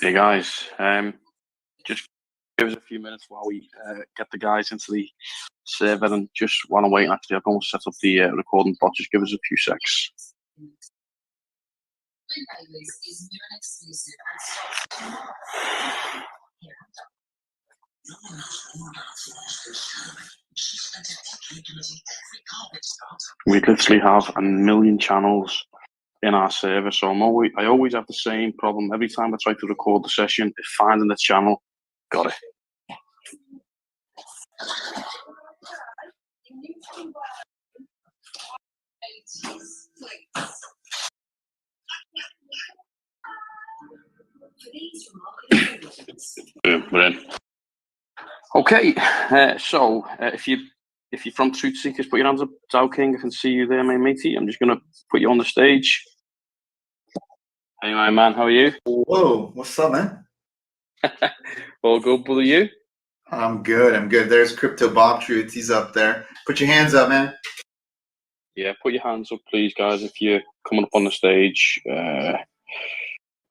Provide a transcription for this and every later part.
Hey guys, just give us a few minutes while we get the guys into the server, and just while I'm waiting, actually, I've almost set up the recording bot. Just give us a few secs. We literally have 1 million channels in our server, so I always have the same problem every time I try to record the session. Is finding the channel. Got it. Boom, we're in. Okay, so if you're from Truth Seekers, put your hands up. Dow King, I can see you there, my matey. I'm just gonna put you on the stage. Hey, my man, how are you? Whoa, what's up, man? All good, brother. You? I'm good. There's Crypto Bob Truth. He's up there. Put your hands up, man. Yeah, put your hands up, please, guys, if you're coming up on the stage.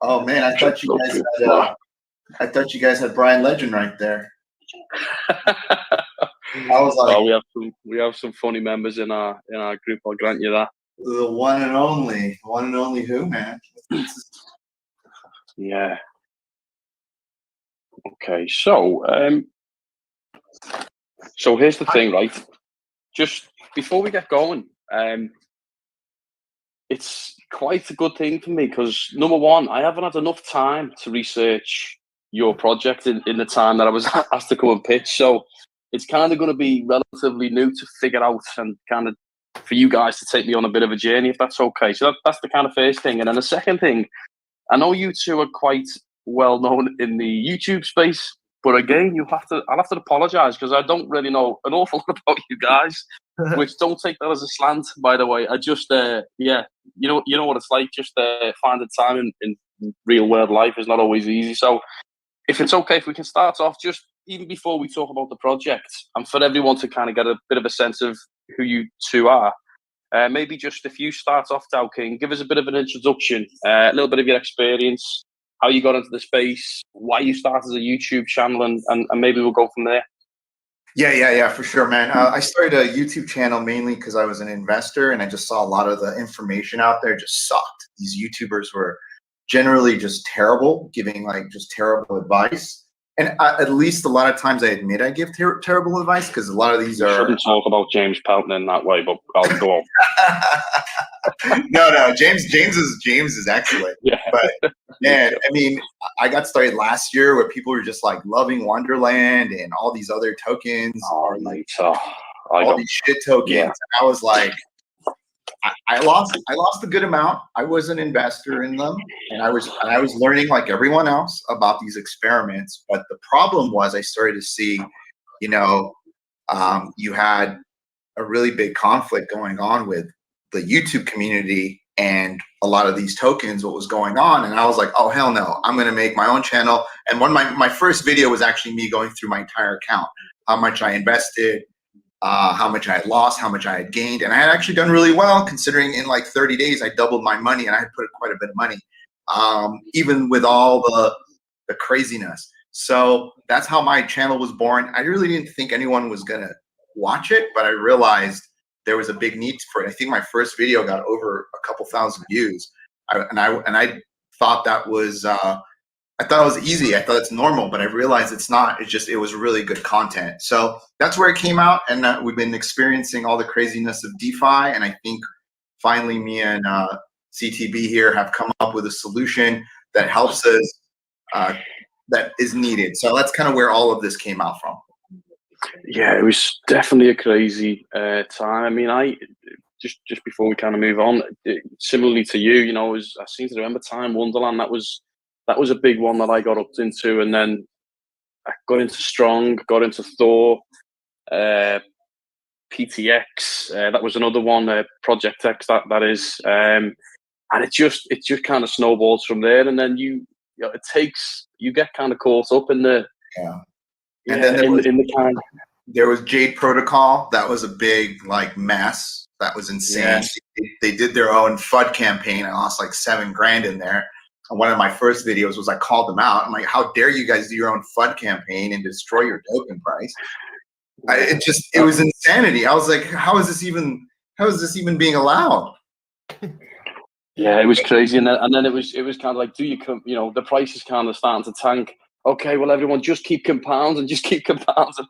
Oh man, I thought you guys had Brian Legend right there. I was like, oh, we have some funny members in our group. I'll grant you that. The one and only who, man? Yeah. Okay, so here's the thing, right? Just before we get going, it's quite a good thing for me because, number one, I haven't had enough time to research your project in the time that I was asked to come and pitch. So it's kind of going to be relatively new to figure out, and kind of for you guys to take me on a bit of a journey, if that's okay. So that's the kind of first thing. And then the second thing, I know you two are quite well known in the YouTube space, but again, I'll have to apologize because I don't really know an awful lot about you guys. Which, don't take that as a slant, by the way. I just, you know what it's like. Just finding time in real world life is not always easy. So, if it's okay, if we can start off just even before we talk about the project, and for everyone to kind of get a bit of a sense of who you two are, maybe just if you start off, Dow King, give us a bit of an introduction, a little bit of your experience, how you got into the space, why you started a YouTube channel, and maybe we'll go from there. Yeah, for sure, man. I started a YouTube channel mainly because I was an investor and I just saw a lot of the information out there just sucked. These YouTubers were generally just terrible, giving like just terrible advice. And at least a lot of times I admit I give terrible advice because a lot of these you shouldn't talk about James Pelton in that way, but I'll go on. No, James is excellent. Yeah. But man, I mean, I got started last year where people were just like loving Wonderland and all these other tokens, all these shit tokens. Yeah. And I was like, I lost a good amount. I was an investor in them, and I was learning like everyone else about these experiments. But the problem was I started to see, you had a really big conflict going on with the YouTube community and a lot of these tokens, what was going on. And I was like, oh, hell no, I'm going to make my own channel. And my first video was actually me going through my entire account, how much I invested, how much I had lost, how much I had gained. And I had actually done really well considering in like 30 days, I doubled my money and I had put quite a bit of money, even with all the craziness. So that's how my channel was born. I really didn't think anyone was going to watch it, but I realized there was a big need for it. I think my first video got over a couple thousand views. I thought that was, I thought it was easy. I thought it's normal, but I realized it's not. It was really good content. So that's where it came out. And we've been experiencing all the craziness of DeFi. And I think finally me and CTB here have come up with a solution that helps us, that is needed. So that's kind of where all of this came out from. Yeah, it was definitely a crazy time. I mean, I just before we kind of move on, similarly to you, I seem to remember Time Wonderland. That was a big one that I got up into, and then I got into Strong, got into Thor, PTX. That was another one, Project X. That is, and it just kind of snowballs from there, and then you get kind of caught up in the And then there was Jade Protocol. That was a big mess. That was insane. Yeah. They did their own FUD campaign. I lost like $7,000 in there. one of my first videos was I called them out. I'm like, how dare you guys do your own FUD campaign and destroy your token price? It was insanity. I was like, how is this even being allowed? Yeah, it was crazy, and then it was kind of like, the price is kind of starting to tank. Okay, well, everyone just keep compounding, just keep compounding.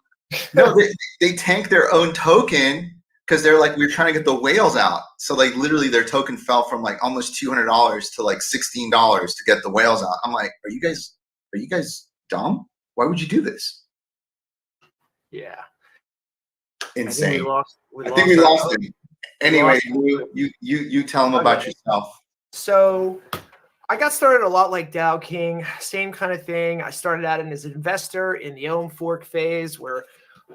No, they tank their own token because they're like, we're trying to get the whales out. So like literally their token fell from like almost $200 to like $16 to get the whales out. I'm like, are you guys dumb? Why would you do this? Yeah. Insane. I think we lost him. Anyway, you tell them about yourself. So I got started a lot like Dow King, same kind of thing. I started out as an investor in the Ohm fork phase, where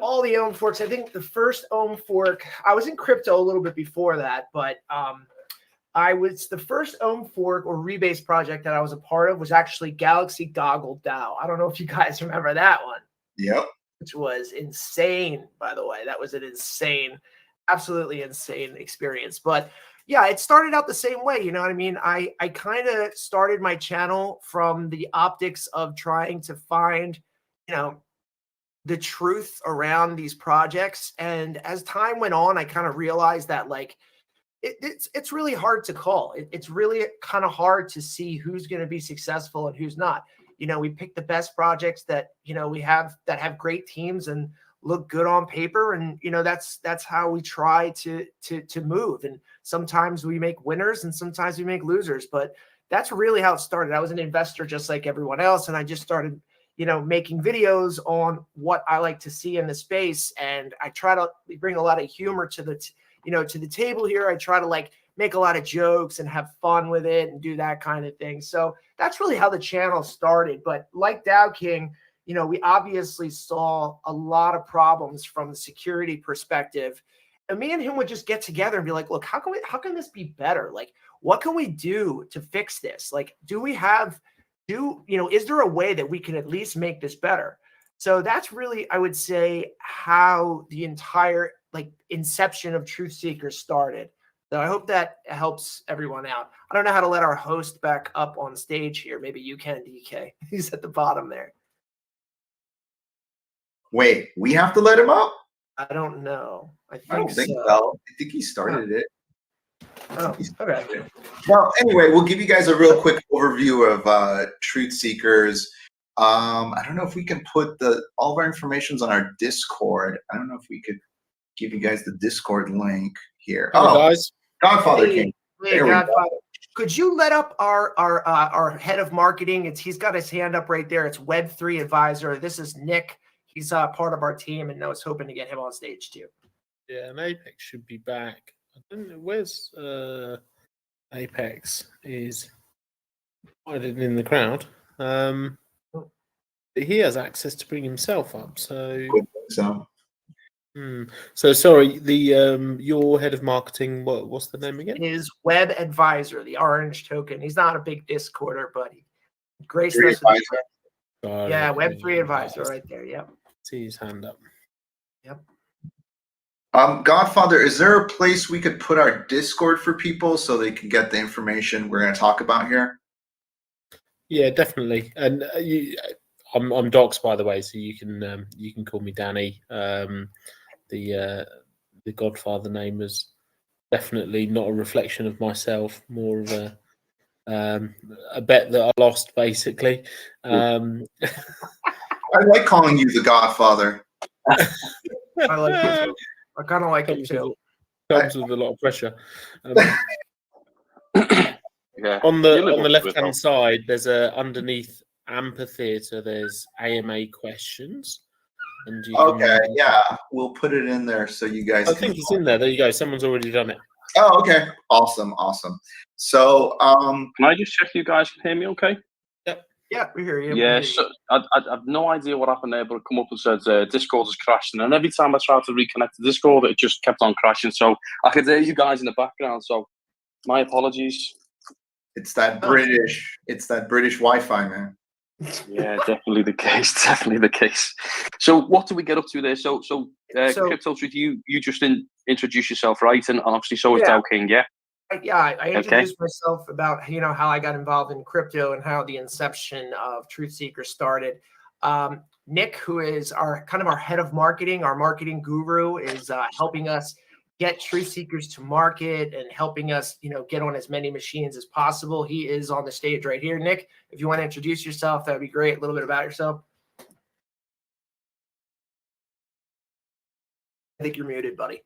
all the Ohm forks, I think the first Ohm fork, I was in crypto a little bit before that, but the first Ohm fork or Rebase project that I was a part of was actually Galaxy Goggle DAO. I don't know if you guys remember that one. Yep. Which was insane, by the way. That was an absolutely insane experience. But yeah, it started out the same way. You know what I mean? I kind of started my channel from the optics of trying to find, the truth around these projects. And as time went on, I kind of realized that like, it's really hard to call. It's really kind of hard to see who's going to be successful and who's not. We pick the best projects that, we have that have great teams and look good on paper. And, that's how we try to move. And sometimes we make winners and sometimes we make losers, but that's really how it started. I was an investor just like everyone else. And I just started, making videos on what I like to see in the space. And I try to bring a lot of humor to the table here. I try to like make a lot of jokes and have fun with it and do that kind of thing. So that's really how the channel started. But like Dow King, we obviously saw a lot of problems from the security perspective. And me and him would just get together and be like, look, how can this be better? Like, what can we do to fix this? Like, is there a way that we can at least make this better? So that's really, I would say, how the entire like inception of Truth Seekers started. So I hope that helps everyone out. I don't know how to let our host back up on stage here. Maybe you can, DK. He's at the bottom there. Wait, we have to let him up? I don't know. I don't think so. so. I think he started it. Oh, okay. Well, anyway, we'll give you guys a real quick overview of Truth Seekers. I don't know if we can put all of our information on our Discord. I don't know if we could give you guys the Discord link here. Hello, guys. Godfather King. There we go. Could you let up our head of marketing? He's got his hand up right there. It's Web3 Advisor. This is Nick. He's part of our team, and I was hoping to get him on stage too. Yeah, and Apex should be back. I don't know where's Apex is hiding in the crowd. He has access to bring himself up. So sorry. The your head of marketing. What's the name again? Is Web Advisor, the orange token. He's not a big Discorder, but he graced us. Yeah, Web3 Advisor right there. Yep. See his hand up. Yep. Godfather, is there a place we could put our Discord for people so they can get the information we're going to talk about here? Yeah, definitely. And I'm Docs, by the way, so you can call me Danny. The Godfather name is definitely not a reflection of myself, more of a bet that I lost, basically. I like calling you the Godfather. I like it too. I kind of like it too. Comes with a lot of pressure. Yeah. On the left hand side, there's underneath Amphitheater. There's AMA questions. And we'll put it in there so you guys. I think it's in there. There you go. Someone's already done it. Oh, okay. Awesome. So, can I just check you guys can hear me? Okay. Yeah, we hear you. Yeah, so I have no idea what happened there, but it come up and said Discord has crashed, and every time I tried to reconnect to Discord, it just kept on crashing. So I could hear you guys in the background. So my apologies. It's that British Wi-Fi, man. Yeah, definitely the case. Definitely the case. So what do we get up to there? So Crypto Truth, you just introduce yourself, right? And obviously so is Dow King, yeah. I introduced myself about, you know, how I got involved in crypto and how the inception of Truth Seekers started. Nick, who is our head of marketing, our marketing guru, is helping us get Truth Seekers to market and helping us, you know, get on as many machines as possible. He is on the stage right here. Nick, if you want to introduce yourself, that would be great. A little bit about yourself. I think you're muted, buddy.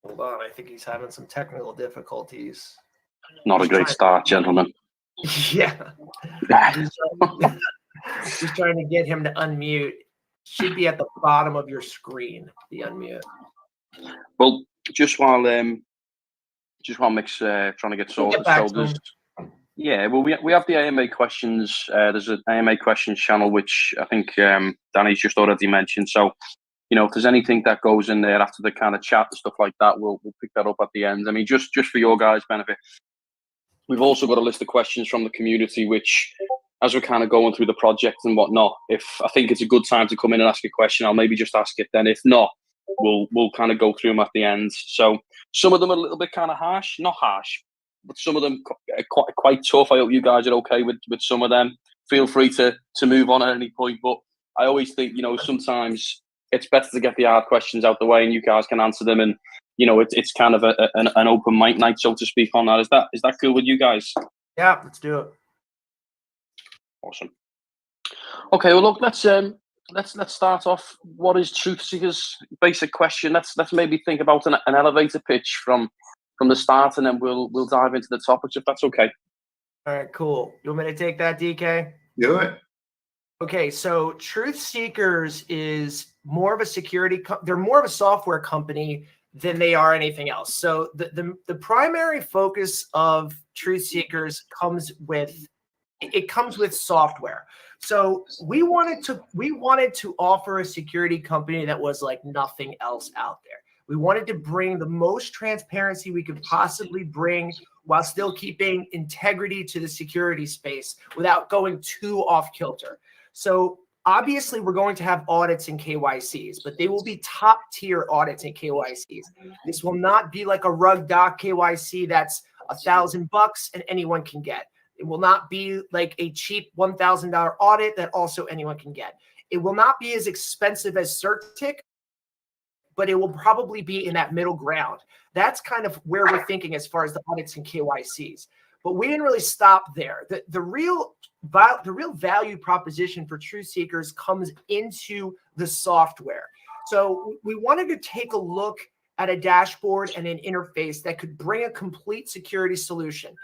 Hold on, I think he's having some technical difficulties. Not a great start, gentlemen. Yeah. Just trying to get him to unmute. Should be at the bottom of your screen, the unmute. Well, just while Mick's trying to get sorted, so there's we have the AMA questions. There's an AMA questions channel which I think Danny's just already mentioned. So, you know, if there's anything that goes in there after the kind of chat and stuff like that, we'll pick that up at the end. I mean, just for your guys' benefit, we've also got a list of questions from the community, which, as we're kind of going through the project and whatnot, if I think it's a good time to come in and ask a question, I'll maybe just ask it then. If not, we'll kind of go through them at the end. So some of them are a little bit kind of harsh, not harsh, but some of them are quite tough. I hope you guys are okay with some of them. Feel free to move on at any point. But I always think, you know, sometimes it's better to get the hard questions out the way and you guys can answer them. And, you know, it's kind of an open mic night, so to speak, on that. Is that cool with you guys? Yeah, let's do it. Awesome. Okay, well, look, let's start off. What is Truth Seekers? Basic question. Let's maybe think about an elevator pitch from the start, and then we'll dive into the topics if that's okay. All right, cool. You want me to take that, DK? Do it. Okay, so Truth Seekers is more of a security. They're more of a software company than they are anything else. So the primary focus of Truth Seekers comes with software. So we wanted to offer a security company that was like nothing else out there. We wanted to bring the most transparency we could possibly bring while still keeping integrity to the security space without going too off kilter. So obviously we're going to have audits and KYCs, but they will be top tier audits and KYCs. This will not be like a rug doc KYC that's $1,000 and anyone can get. It will not be like a cheap $1,000 audit that also anyone can get. It will not be as expensive as CertTic, but it will probably be in that middle ground. That's kind of where we're thinking as far as the audits and KYCs. But we didn't really stop there. The real value proposition for Truth Seekers comes into the software. So we wanted to take a look at a dashboard and an interface that could bring a complete security solution.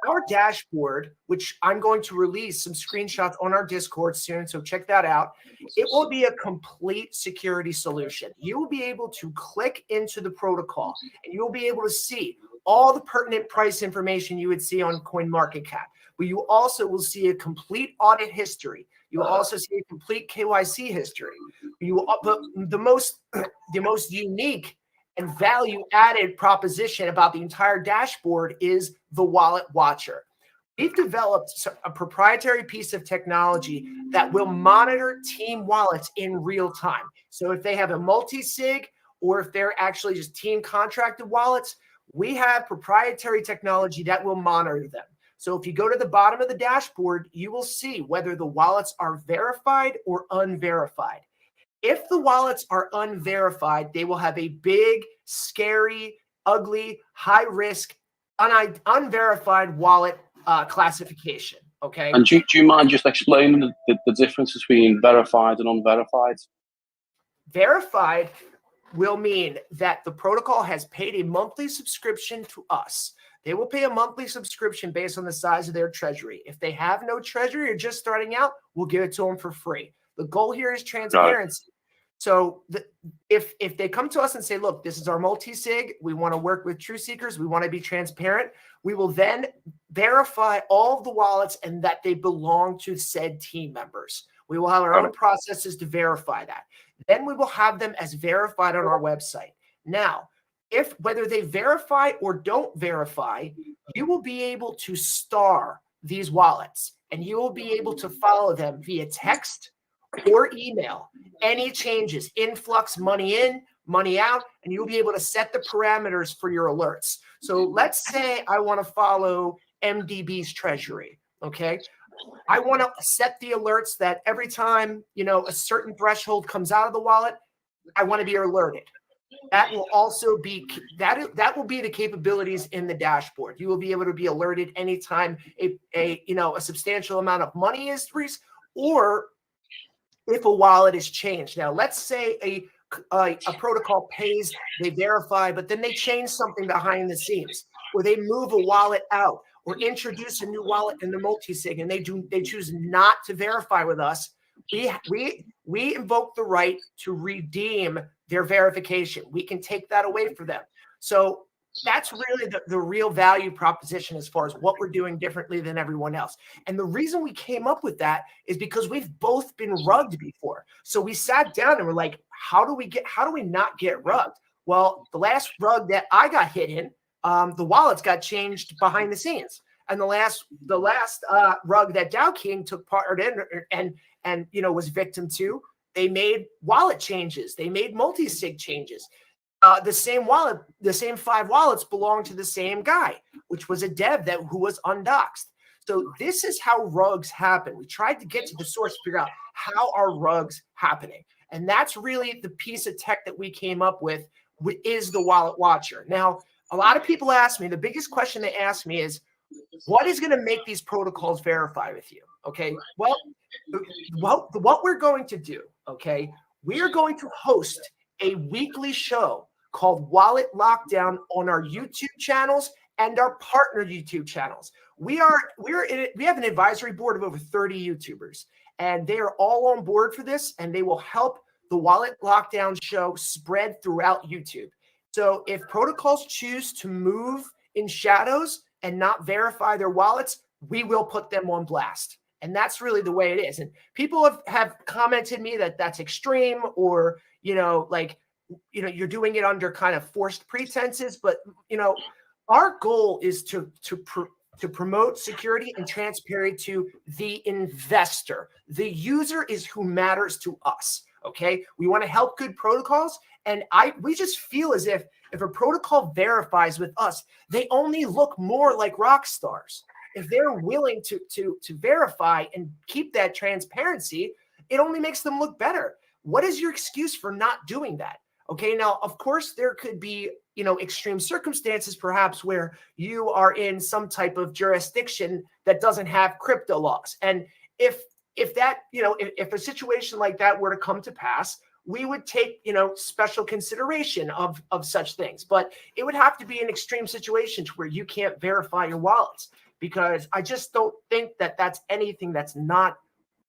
Our dashboard, which I'm going to release some screenshots on our Discord soon, so check that out. It will be a complete security solution. You will be able to click into the protocol and you will be able to see all the pertinent price information you would see on CoinMarketCap. But you also will see a complete audit history. You will also see a complete KYC history. But the most unique and value-added proposition about the entire dashboard is the Wallet Watcher. We've developed a proprietary piece of technology that will monitor team wallets in real time. So if they have a multi-sig or if they're actually just team contracted wallets, we have proprietary technology that will monitor them. So if you go to the bottom of the dashboard, you will see whether the wallets are verified or unverified. If the wallets are unverified, they will have a big, scary, ugly, high-risk, unverified wallet classification, okay? And do you mind just explaining the difference between verified and unverified? Verified will mean that the protocol has paid a monthly subscription to us. They will pay a monthly subscription based on the size of their treasury. If they have no treasury or just starting out, we'll give it to them for free. The goal here is transparency. So if they come to us and say, look, this is our multi-sig, we want to work with Truth Seekers, we want to be transparent, we will then verify all of the wallets and that they belong to said team members. We will have our own processes to verify that. Then we will have them as verified on our website. Now, whether they verify or don't verify, you will be able to star these wallets and you will be able to follow them via text or email any changes, influx, money in, money out, and you'll be able to set the parameters for your alerts. So let's say I want to follow MDB's treasury. Okay. I want to set the alerts that every time, a certain threshold comes out of the wallet, I want to be alerted. That will also be that will be the capabilities in the dashboard. You will be able to be alerted anytime a substantial amount of money is released, or if a wallet is changed. Now, let's say a protocol pays, they verify, but then they change something behind the scenes, or they move a wallet out, or introduce a new wallet in the multi-sig, and they choose not to verify with us. We invoke the right to redeem their verification. We can take that away from them. So that's really the real value proposition as far as what we're doing differently than everyone else. And the reason we came up with that is because we've both been rugged before. So we sat down and we're like, how do we not get rugged? Well, the last rug that I got hit in, the wallets got changed behind the scenes. And the last rug that Dow King took part in and was victim to, they made wallet changes. They made multi-sig changes. The same 5 wallets belonged to the same guy, which was a dev who was undoxed. So this is how rugs happen. We tried to get to the source to figure out how are rugs happening. And that's really the piece of tech that we came up with is the Wallet Watcher. Now, a lot of people ask me, the biggest question they ask me is, what is going to make these protocols verify with you? Okay, well, what we're going to do, okay, we are going to host a weekly show called Wallet Lockdown on our YouTube channels and our partner YouTube channels. We have an advisory board of over 30 YouTubers, and they are all on board for this, and they will help the Wallet Lockdown show spread throughout YouTube. So if protocols choose to move in shadows and not verify their wallets, we will put them on blast. And that's really the way it is. And people have commented me that that's extreme, or, you're doing it under kind of forced pretenses. But, our goal is to promote security and transparency to the investor. The user is who matters to us. Okay. We want to help good protocols. And we just feel as if a protocol verifies with us, they only look more like rock stars. If they're willing to verify and keep that transparency, it only makes them look better. What is your excuse for not doing that? Okay, now, of course, there could be, extreme circumstances, perhaps, where you are in some type of jurisdiction that doesn't have crypto laws. And if a situation like that were to come to pass, we would take, special consideration of such things. But it would have to be an extreme situation to where you can't verify your wallets, because I just don't think that that's anything that's not,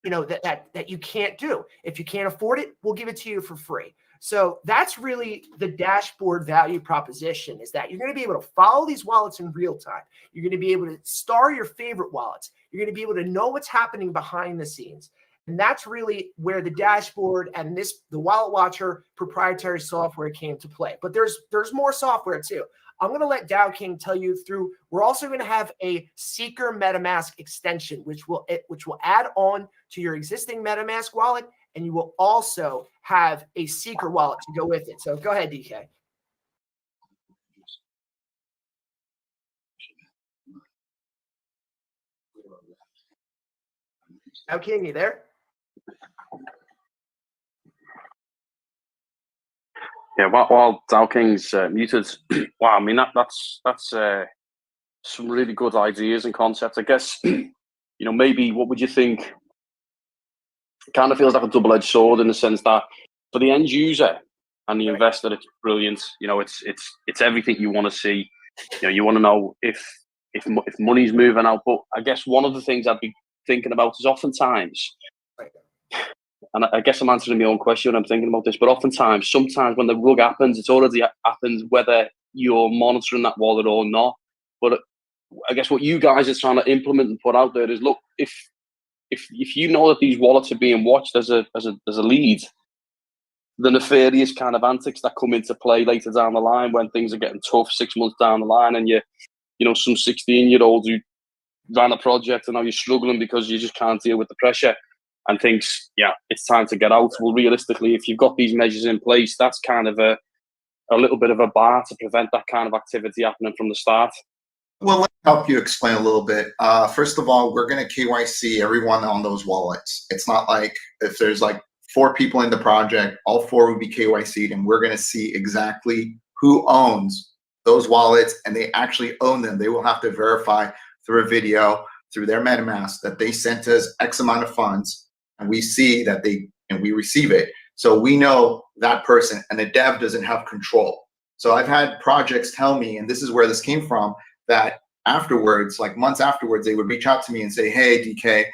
that you can't do. If you can't afford it, we'll give it to you for free. So that's really the dashboard value proposition, is that you're going to be able to follow these wallets in real time. You're going to be able to star your favorite wallets. You're going to be able to know what's happening behind the scenes. And that's really where the dashboard and the Wallet Watcher proprietary software came to play. But there's more software too. I'm going to let Dow King tell you through. We're also going to have a Seeker MetaMask extension, which will add on to your existing MetaMask wallet, and you will also have a Seeker wallet to go with it. So go ahead, DK. Dow King, you there? Yeah, while Dow King's muted, wow, I mean that's some really good ideas and concepts. I guess maybe what would you think? It kind of feels like a double-edged sword in the sense that for the end user and the investor, it's brilliant. It's everything you want to see. You want to know if money's moving out. But I guess one of the things I'd be thinking about is oftentimes. And I guess I'm answering my own question when I'm thinking about this, but sometimes when the rug happens, it's already happened, whether you're monitoring that wallet or not. But I guess what you guys are trying to implement and put out there is, look, if you know that these wallets are being watched as a lead, the nefarious kind of antics that come into play later down the line when things are getting tough 6 months down the line, and some 16-year-old who ran a project and now you're struggling because you just can't deal with the pressure. and thinks, yeah, it's time to get out. Well, realistically, if you've got these measures in place, that's kind of a little bit of a bar to prevent that kind of activity happening from the start. Well, let me help you explain a little bit. First of all, we're going to KYC everyone on those wallets. It's not like if there's like 4 people in the project, all 4 would be KYC'd, and we're going to see exactly who owns those wallets, and they actually own them. They will have to verify through a video, through their MetaMask, that they sent us X amount of funds, and we see that and we receive it. So we know that person, and the dev doesn't have control. So I've had projects tell me, and this is where this came from, that afterwards, like months afterwards, they would reach out to me and say, hey, DK,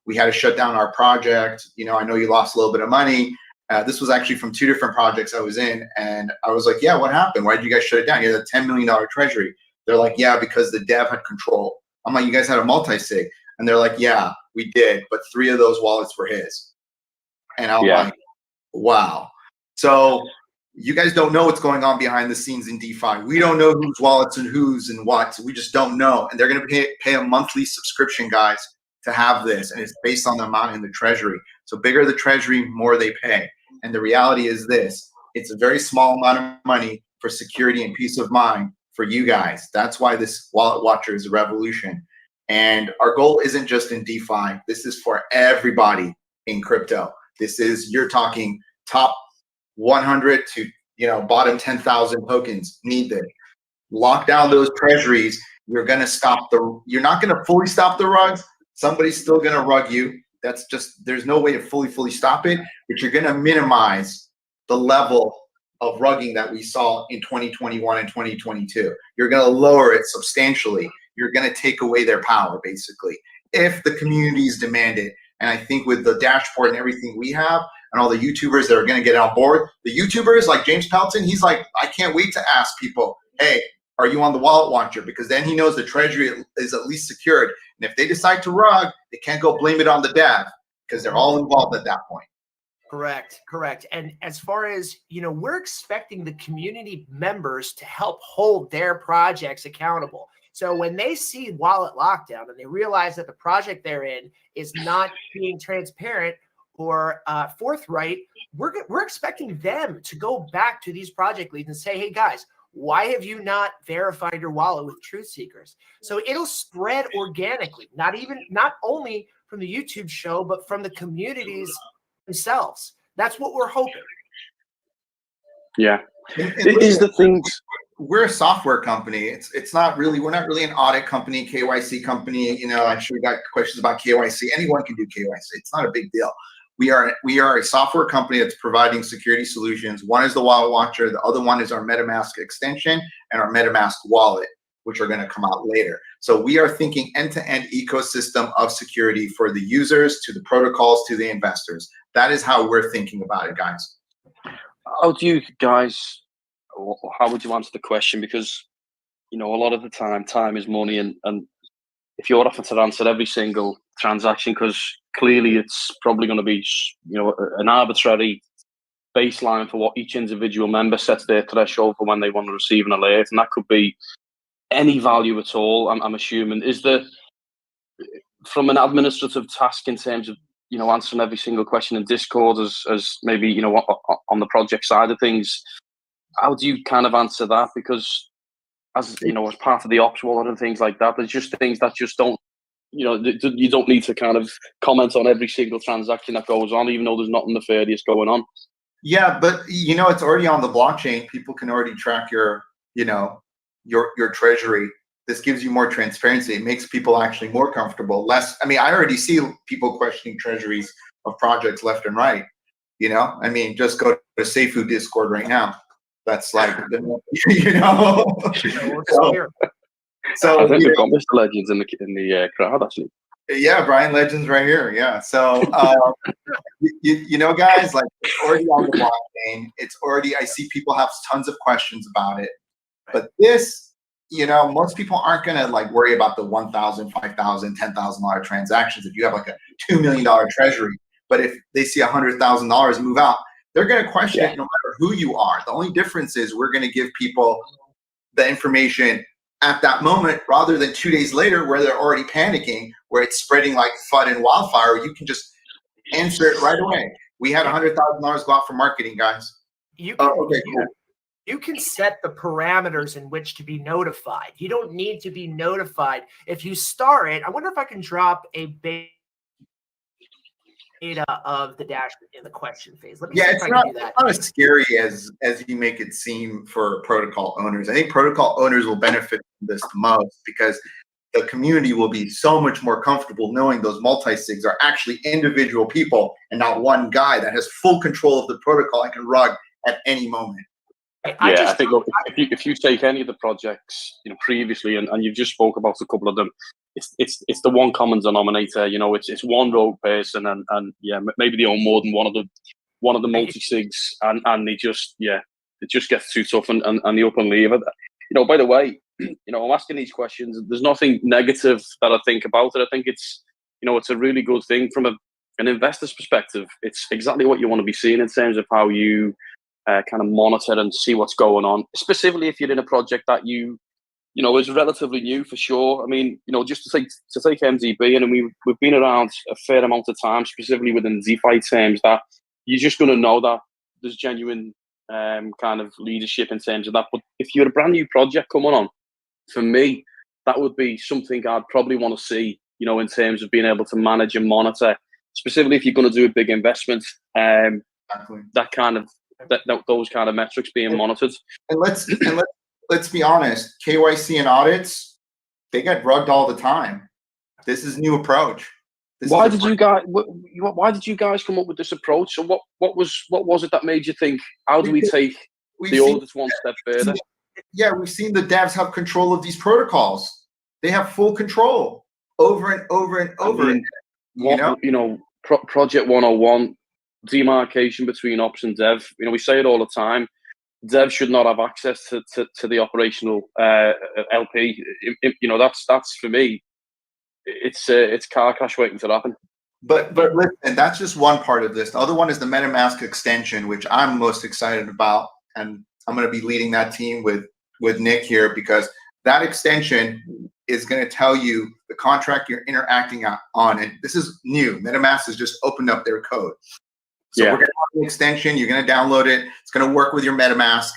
we had to shut down our project. I know you lost a little bit of money. This was actually from 2 different projects I was in. And I was like, yeah, what happened? Why did you guys shut it down? You had a $10 million treasury. They're like, yeah, because the dev had control. I'm like, you guys had a multi-sig. And they're like, yeah, we did. But 3 of those wallets were his. And I'm like, wow. So you guys don't know what's going on behind the scenes in DeFi. We don't know whose wallets and whose and what. We just don't know. And they're going to pay a monthly subscription, guys, to have this. And it's based on the amount in the treasury. So bigger the treasury, more they pay. And the reality is this. It's a very small amount of money for security and peace of mind for you guys. That's why this Wallet Watcher is a revolution. And our goal isn't just in DeFi. This is for everybody in crypto. This is, you're talking top 100 to bottom 10,000 tokens need this. Lock down those treasuries. You're not going to fully stop the rugs. Somebody's still going to rug you. That's just, there's no way to fully stop it, but you're going to minimize the level of rugging that we saw in 2021 and 2022. You're going to lower it substantially. You're going to take away their power, basically, if the communities demand it. And I think with the dashboard and everything we have, and all the YouTubers that are going to get on board, the YouTubers like James Pelton, he's like, I can't wait to ask people, hey, are you on the Wallet Watcher? Because then he knows the treasury is at least secured. And if they decide to rug, they can't go blame it on the dev because they're all involved at that point. Correct. And as far as, we're expecting the community members to help hold their projects accountable. So when they see wallet lockdown and they realize that the project they're in is not being transparent or forthright, we're expecting them to go back to these project leads and say, hey guys, why have you not verified your wallet with Truth Seekers? So it'll spread organically, not only from the YouTube show, but from the communities themselves. That's what we're hoping. Yeah. It is the things. We're a software company. It's not really, we're not really an audit company, KYC company. I'm sure we got questions about KYC. Anyone can do KYC. It's not a big deal. We are a software company that's providing security solutions. One is the Wallet Watcher. The other one is our MetaMask extension and our MetaMask wallet, which are going to come out later. So we are thinking end-to-end ecosystem of security for the users, to the protocols, to the investors. That is how we're thinking about it, guys. How would you answer the question? Because, a lot of the time is money. And if you're offered to answer every single transaction, because clearly it's probably going to be, an arbitrary baseline for what each individual member sets their threshold for when they want to receive an alert. And that could be any value at all, I'm assuming. Is there, from an administrative task in terms of, answering every single question in Discord as maybe, on the project side of things, how do you kind of answer that? Because as part of the ops wallet and things like that, there's just things that just don't, you don't need to kind of comment on every single transaction that goes on, even though there's nothing nefarious going on. Yeah, but it's already on the blockchain. People can already track your treasury. This gives you more transparency. It makes people actually more comfortable. I I already see people questioning treasuries of projects left and right. Just go to Seifu Discord right now. That's like, So I think we've got Mr. Legends in the crowd, actually. Yeah, Brian Legends right here. Yeah. So, guys, like, it's already on the blockchain. It's already, I see people have tons of questions about it. But this, most people aren't going to like worry about the $1,000, $5,000, $10,000 transactions if you have like a $2 million treasury. But if they see $100,000 move out, they're going to question it no matter who you are. The only difference is we're going to give people the information at that moment rather than 2 days later where they're already panicking, where it's spreading like FUD and wildfire. You can just Answer it right away. We had $100,000 go out for marketing, guys. You can, okay, cool. you can set the parameters in which to be notified. You don't need to be notified. If you star it, I wonder if I can drop a beta of the dashboard in the question phase. Let me see if I can do that. It's not as scary as you make it seem for protocol owners. I think protocol owners will benefit from this the most because the community will be so much more comfortable knowing those multi-sigs are actually individual people and not one guy that has full control of the protocol and can rug at any moment. I think look, if you take any of the projects, previously, and you've just spoke about a couple of them, it's the one common denominator. It's one rogue person, and maybe they own more than one of the multi-sigs, and it just gets too tough, and they up and leave it. By the way, I'm asking these questions. There's nothing negative that I think about it. I think it's a really good thing from an investor's perspective. It's exactly what you want to be seeing in terms of how you kind of monitor and see what's going on, specifically if you're in a project that is relatively new for sure. I mean, just to take MDB, and we've been around a fair amount of time, specifically within DeFi terms, that you're just going to know that there's genuine kind of leadership in terms of that. But if you're a brand new project coming on, for me, that would be something I'd probably want to see, in terms of being able to manage and monitor, specifically if you're going to do a big investment, Exactly. that kind of those kind of metrics being monitored. And let's be honest, KYC and audits, they get rugged all the time. This is a new approach. Why did you guys come up with this approach? So what was it that made you think, how do we take the audits one step further? Yeah, we've seen the devs have control of these protocols. They have full control over and over and over. Project 101, demarcation between ops and dev. We say it all the time. Dev should not have access to the operational LP. That's for me. It's car crash waiting to happen. But listen, that's just one part of this. The other one is the MetaMask extension, which I'm most excited about, and I'm going to be leading that team with Nick here, because that extension is going to tell you the contract you're interacting on. And this is new. MetaMask has just opened up their code. So we're going to have an extension. You're going to download it. It's going to work with your MetaMask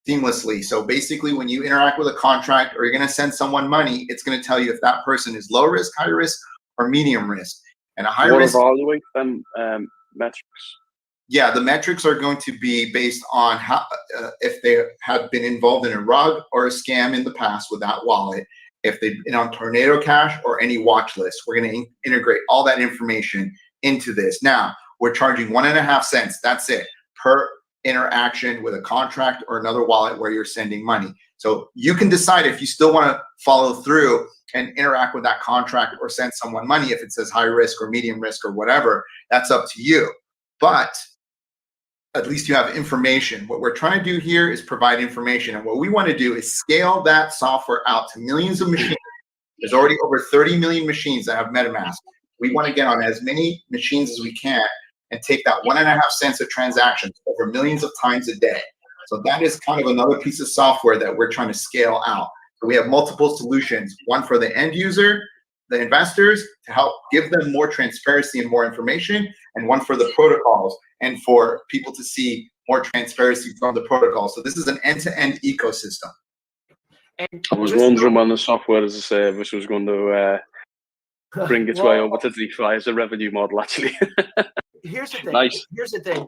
seamlessly. So basically, when you interact with a contract or you're going to send someone money, it's going to tell you if that person is low risk, high risk, or medium risk. And a high risk. Evaluate them metrics. Yeah, the metrics are going to be based on how if they have been involved in a rug or a scam in the past with that wallet, if they've been on Tornado Cash or any watch list. We're going to integrate all that information into this. Now, we're charging 1.5 cents. That's it per interaction with a contract or another wallet where you're sending money. So you can decide if you still want to follow through and interact with that contract or send someone money if it says high risk or medium risk or whatever. That's up to you. But at least you have information. What we're trying to do here is provide information. And what we want to do is scale that software out to millions of machines. There's already over 30 million machines that have MetaMask. We want to get on as many machines as we can and take that 1.5 cents of transactions over millions of times a day. So that is kind of another piece of software that we're trying to scale out. So we have multiple solutions, one for the end user, the investors, to help give them more transparency and more information, and one for the protocols and for people to see more transparency from the protocol. So this is an end-to-end ecosystem. And I was wondering when the software as a service was going to bring its way over to DeFi as a revenue model, actually. Here's the thing. Nice. Here's the thing.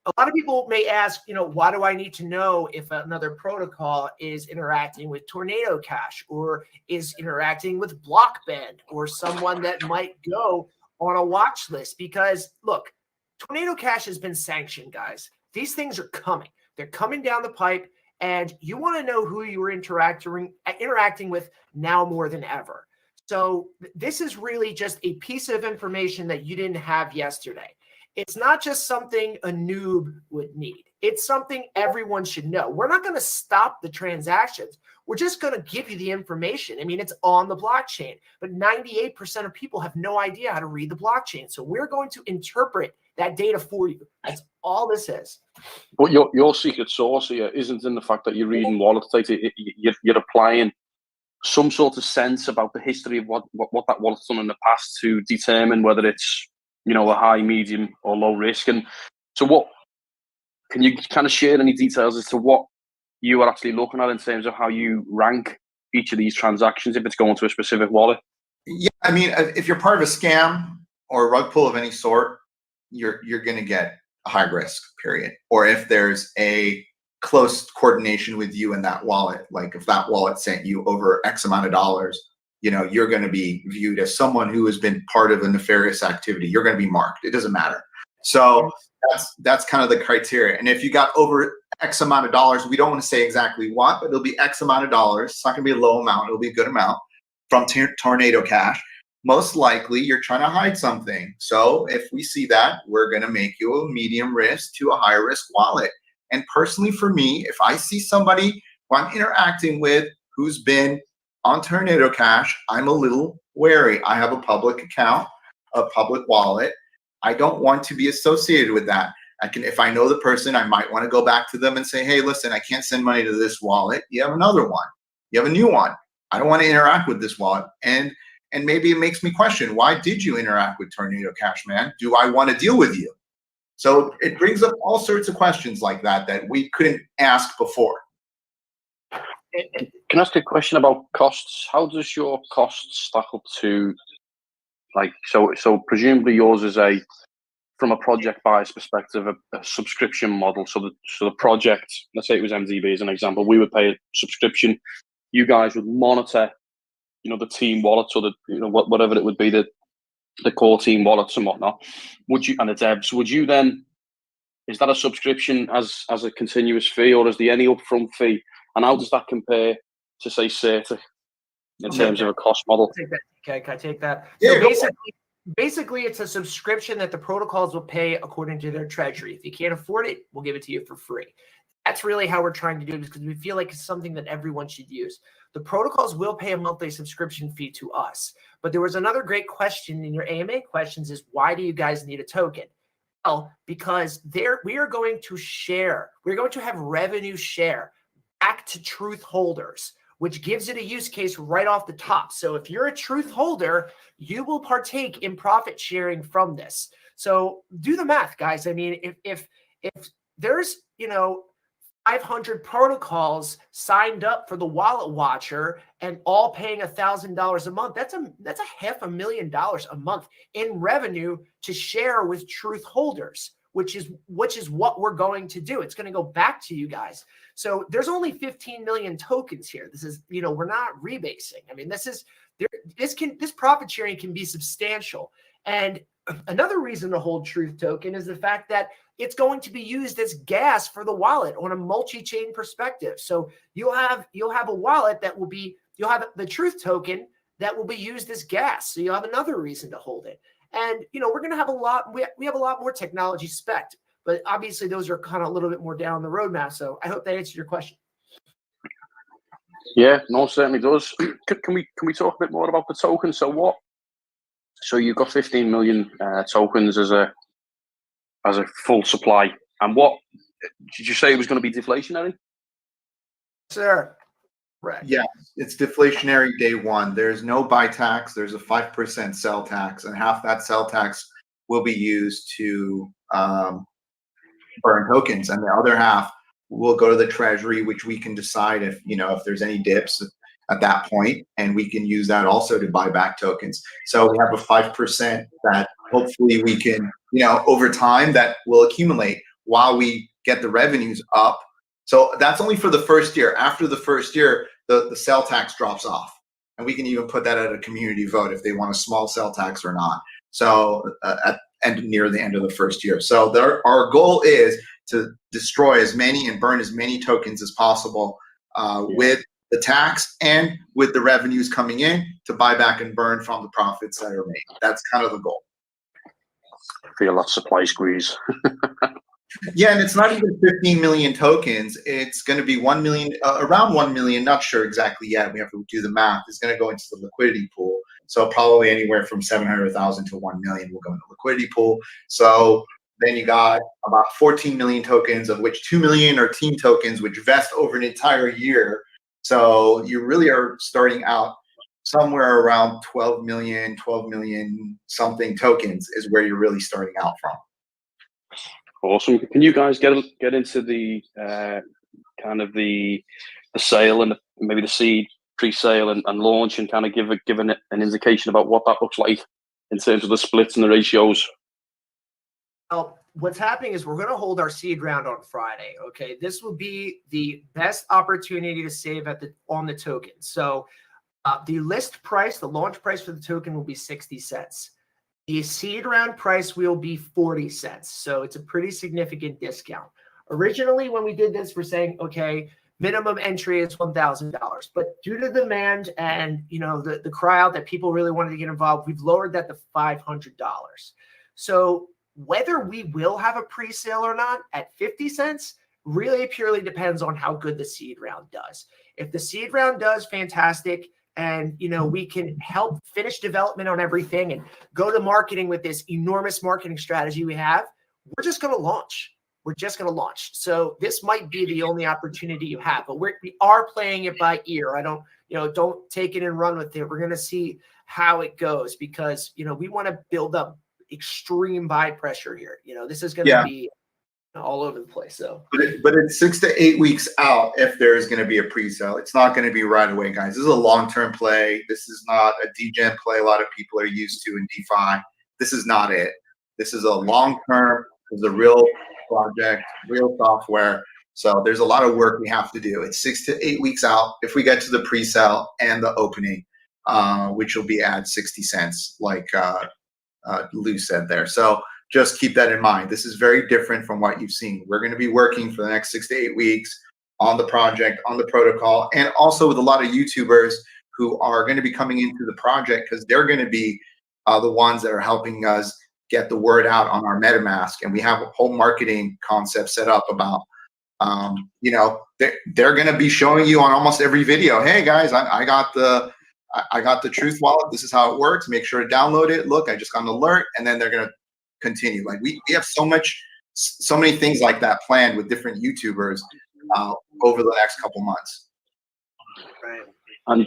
A lot of people may ask, why do I need to know if another protocol is interacting with Tornado Cash or is interacting with Blockbend or someone that might go on a watch list? Because look, Tornado Cash has been sanctioned, guys. These things are coming. They're coming down the pipe, and you want to know who you are interacting with now more than ever. So this is really just a piece of information that you didn't have yesterday. It's not just something a noob would need. It's something everyone should know. We're not going to stop the transactions. We're just going to give you the information. I mean, it's on the blockchain, but 98% of people have no idea how to read the blockchain. So we're going to interpret that data for you. That's all this is. But your secret sauce here isn't in the fact that you're reading wallet data. You're applying some sort of sense about the history of what that wallet's done in the past to determine whether it's a high, medium, or low risk. And so, what can you kind of share any details as to what you are actually looking at in terms of how you rank each of these transactions if it's going to a specific wallet? Yeah, I mean, if you're part of a scam or a rug pull of any sort, you're going to get a high risk, period. Or if there's a close coordination with you in that wallet, like if that wallet sent you over X amount of dollars, you're going to be viewed as someone who has been part of a nefarious activity. You're going to be marked. It doesn't matter. So that's kind of the criteria. And if you got over X amount of dollars, we don't want to say exactly what, but it'll be X amount of dollars. It's not going to be a low amount. It'll be a good amount from Tornado Cash. Most likely you're trying to hide something. So if we see that, we're going to make you a medium risk to a high risk wallet. And personally for me, if I see somebody who I'm interacting with who's been on Tornado Cash, I'm a little wary. I have a public account, a public wallet. I don't want to be associated with that. If I know the person, I might want to go back to them and say, hey, listen, I can't send money to this wallet. You have another one. You have a new one. I don't want to interact with this wallet. And maybe it makes me question, why did you interact with Tornado Cash, man? Do I want to deal with you? So it brings up all sorts of questions like that we couldn't ask before. Can I ask a question about costs? How does your costs stack up to, so presumably yours is from a project buyer's perspective, a subscription model. So the project, let's say it was MDB as an example, we would pay a subscription. You guys would monitor, the team wallets or whatever it would be, the core team wallets and whatnot. And the devs, would you then, is that a subscription as a continuous fee, or is there any upfront fee? And how does that compare to, say, Certic in terms of a cost model? Can I take that? Yeah, so basically, it's a subscription that the protocols will pay according to their treasury. If you can't afford it, we'll give it to you for free. That's really how we're trying to do it, because we feel like it's something that everyone should use. The protocols will pay a monthly subscription fee to us. But there was another great question in your AMA questions is, why do you guys need a token? Well, because we are going to share. We're going to have revenue share back to truth holders, which gives it a use case right off the top. So if you're a truth holder, you will partake in profit sharing from this. So do the math, guys. I mean, if there's, 500 protocols signed up for the Wallet Watcher and all paying $1,000 a month, that's a $500,000 a month in revenue to share with truth holders, which is what we're going to do. It's going to go back to you guys. So there's only 15 million tokens here. This is, we're not rebasing. I mean, this profit sharing can be substantial. And another reason to hold Truth Token is the fact that it's going to be used as gas for the wallet on a multi-chain perspective. So you'll have a wallet that will be, you'll have the Truth Token that will be used as gas. So you'll have another reason to hold it. And, we're going to have we have a lot more technology spec'd, but obviously those are kind of a little bit more down the roadmap. So I hope that answered your question. Yeah, no, it certainly does. Can we talk a bit more about the token? So you've got 15 million tokens as a full supply, and what did you say it was going to be deflationary? Sir, right. Yeah, it's deflationary day one. There's no buy tax. There's a 5% sell tax, and half that sell tax will be used to burn tokens, and the other half will go to the treasury, which we can decide if there's any dips at that point, and we can use that also to buy back tokens. So we have a 5% that hopefully we can, over time, that will accumulate while we get the revenues up. So that's only for the first year. After the first year, the sell tax drops off, and we can even put that at a community vote if they want a small sell tax or not. So near the end of the first year. So our goal is to destroy as many and burn as many tokens as possible with the tax and with the revenues coming in to buy back and burn from the profits that are made. That's kind of the goal. I feel that supply squeeze. Yeah, and it's not even 15 million tokens. It's going to be 1 million, around 1 million, not sure exactly yet. We have to do the math. It's going to go into the liquidity pool. So probably anywhere from 700,000 to 1 million will go into the liquidity pool. So then you got about 14 million tokens, of which 2 million are team tokens, which vest over an entire year. So you really are starting out somewhere around 12 million something tokens is where you're really starting out from. Awesome. Can you guys get into the kind of the sale and maybe the seed pre-sale and launch, and kind of give an indication about what that looks like in terms of the splits and the ratios? Well, what's happening is we're going to hold our seed round on Friday. Okay, this will be the best opportunity to save on the token. So the list price, the launch price for the token will be 60 cents. The seed round price will be 40 cents. So it's a pretty significant discount. Originally, when we did this, we're saying, okay, minimum entry is $1,000. But due to demand and the cry out that people really wanted to get involved, we've lowered that to $500. So whether we will have a pre-sale or not at 50 cents really purely depends on how good the seed round does. If the seed round does fantastic, and we can help finish development on everything and go to marketing with this enormous marketing strategy we have, we're just going to launch. We're just going to launch. So this might be the only opportunity you have, but we are playing it by ear. I don't take it and run with it. We're going to see how it goes, because we want to build up extreme buy pressure here. This is going to be all over the place. So, but it's 6 to 8 weeks out if there's going to be a pre-sale. It's not going to be right away, guys. This is a long-term play. This is not a degen play a lot of people are used to in DeFi. This is not it. This is a long-term. This is a real project, real software. So there's a lot of work we have to do. It's 6 to 8 weeks out if we get to the pre-sale and the opening, which will be at 60 cents, like Lou said there. So just keep that in mind. This is very different from what you've seen. We're going to be working for the next 6 to 8 weeks on the project, on the protocol, and also with a lot of YouTubers who are going to be coming into the project, because they're going to be the ones that are helping us get the word out on our MetaMask. And we have a whole marketing concept set up about, they're going to be showing you on almost every video, hey guys, I got the Truth wallet. This is how it works. Make sure to download it. Look, I just got an alert. And then they're going to continue. Like we have so many things like that planned with different YouTubers over the next couple months. Right. And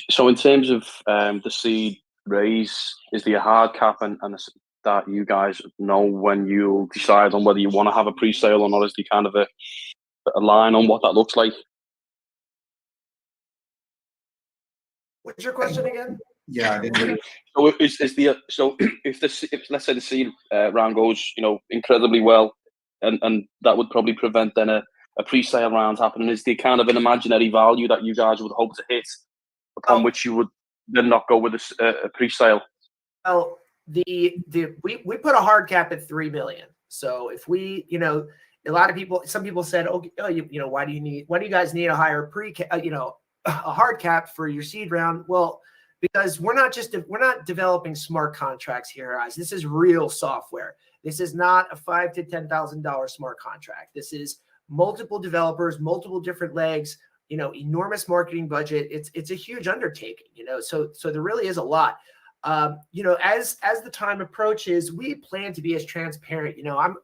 so in terms of the seed raise, is there a hard cap and that you guys know when you decide on whether you want to have a pre-sale or not? Is there kind of a line on what that looks like? What's your question again? Yeah. So if let's say the seed round goes incredibly well, and that would probably prevent then a pre-sale round happening, is there kind of an imaginary value that you guys would hope to hit upon which you would then not go with a pre-sale? Well, we put a hard cap at 3 million. So if we, a lot of people, some people said, why do you guys need a higher a hard cap for your seed round? Well, because we're not developing smart contracts here, guys. This is real software. This is not a $5,000 to $10,000 smart contract. This is multiple developers, multiple different legs, enormous marketing budget. It's a huge undertaking, so there really is a lot. As the time approaches, we plan to be as transparent.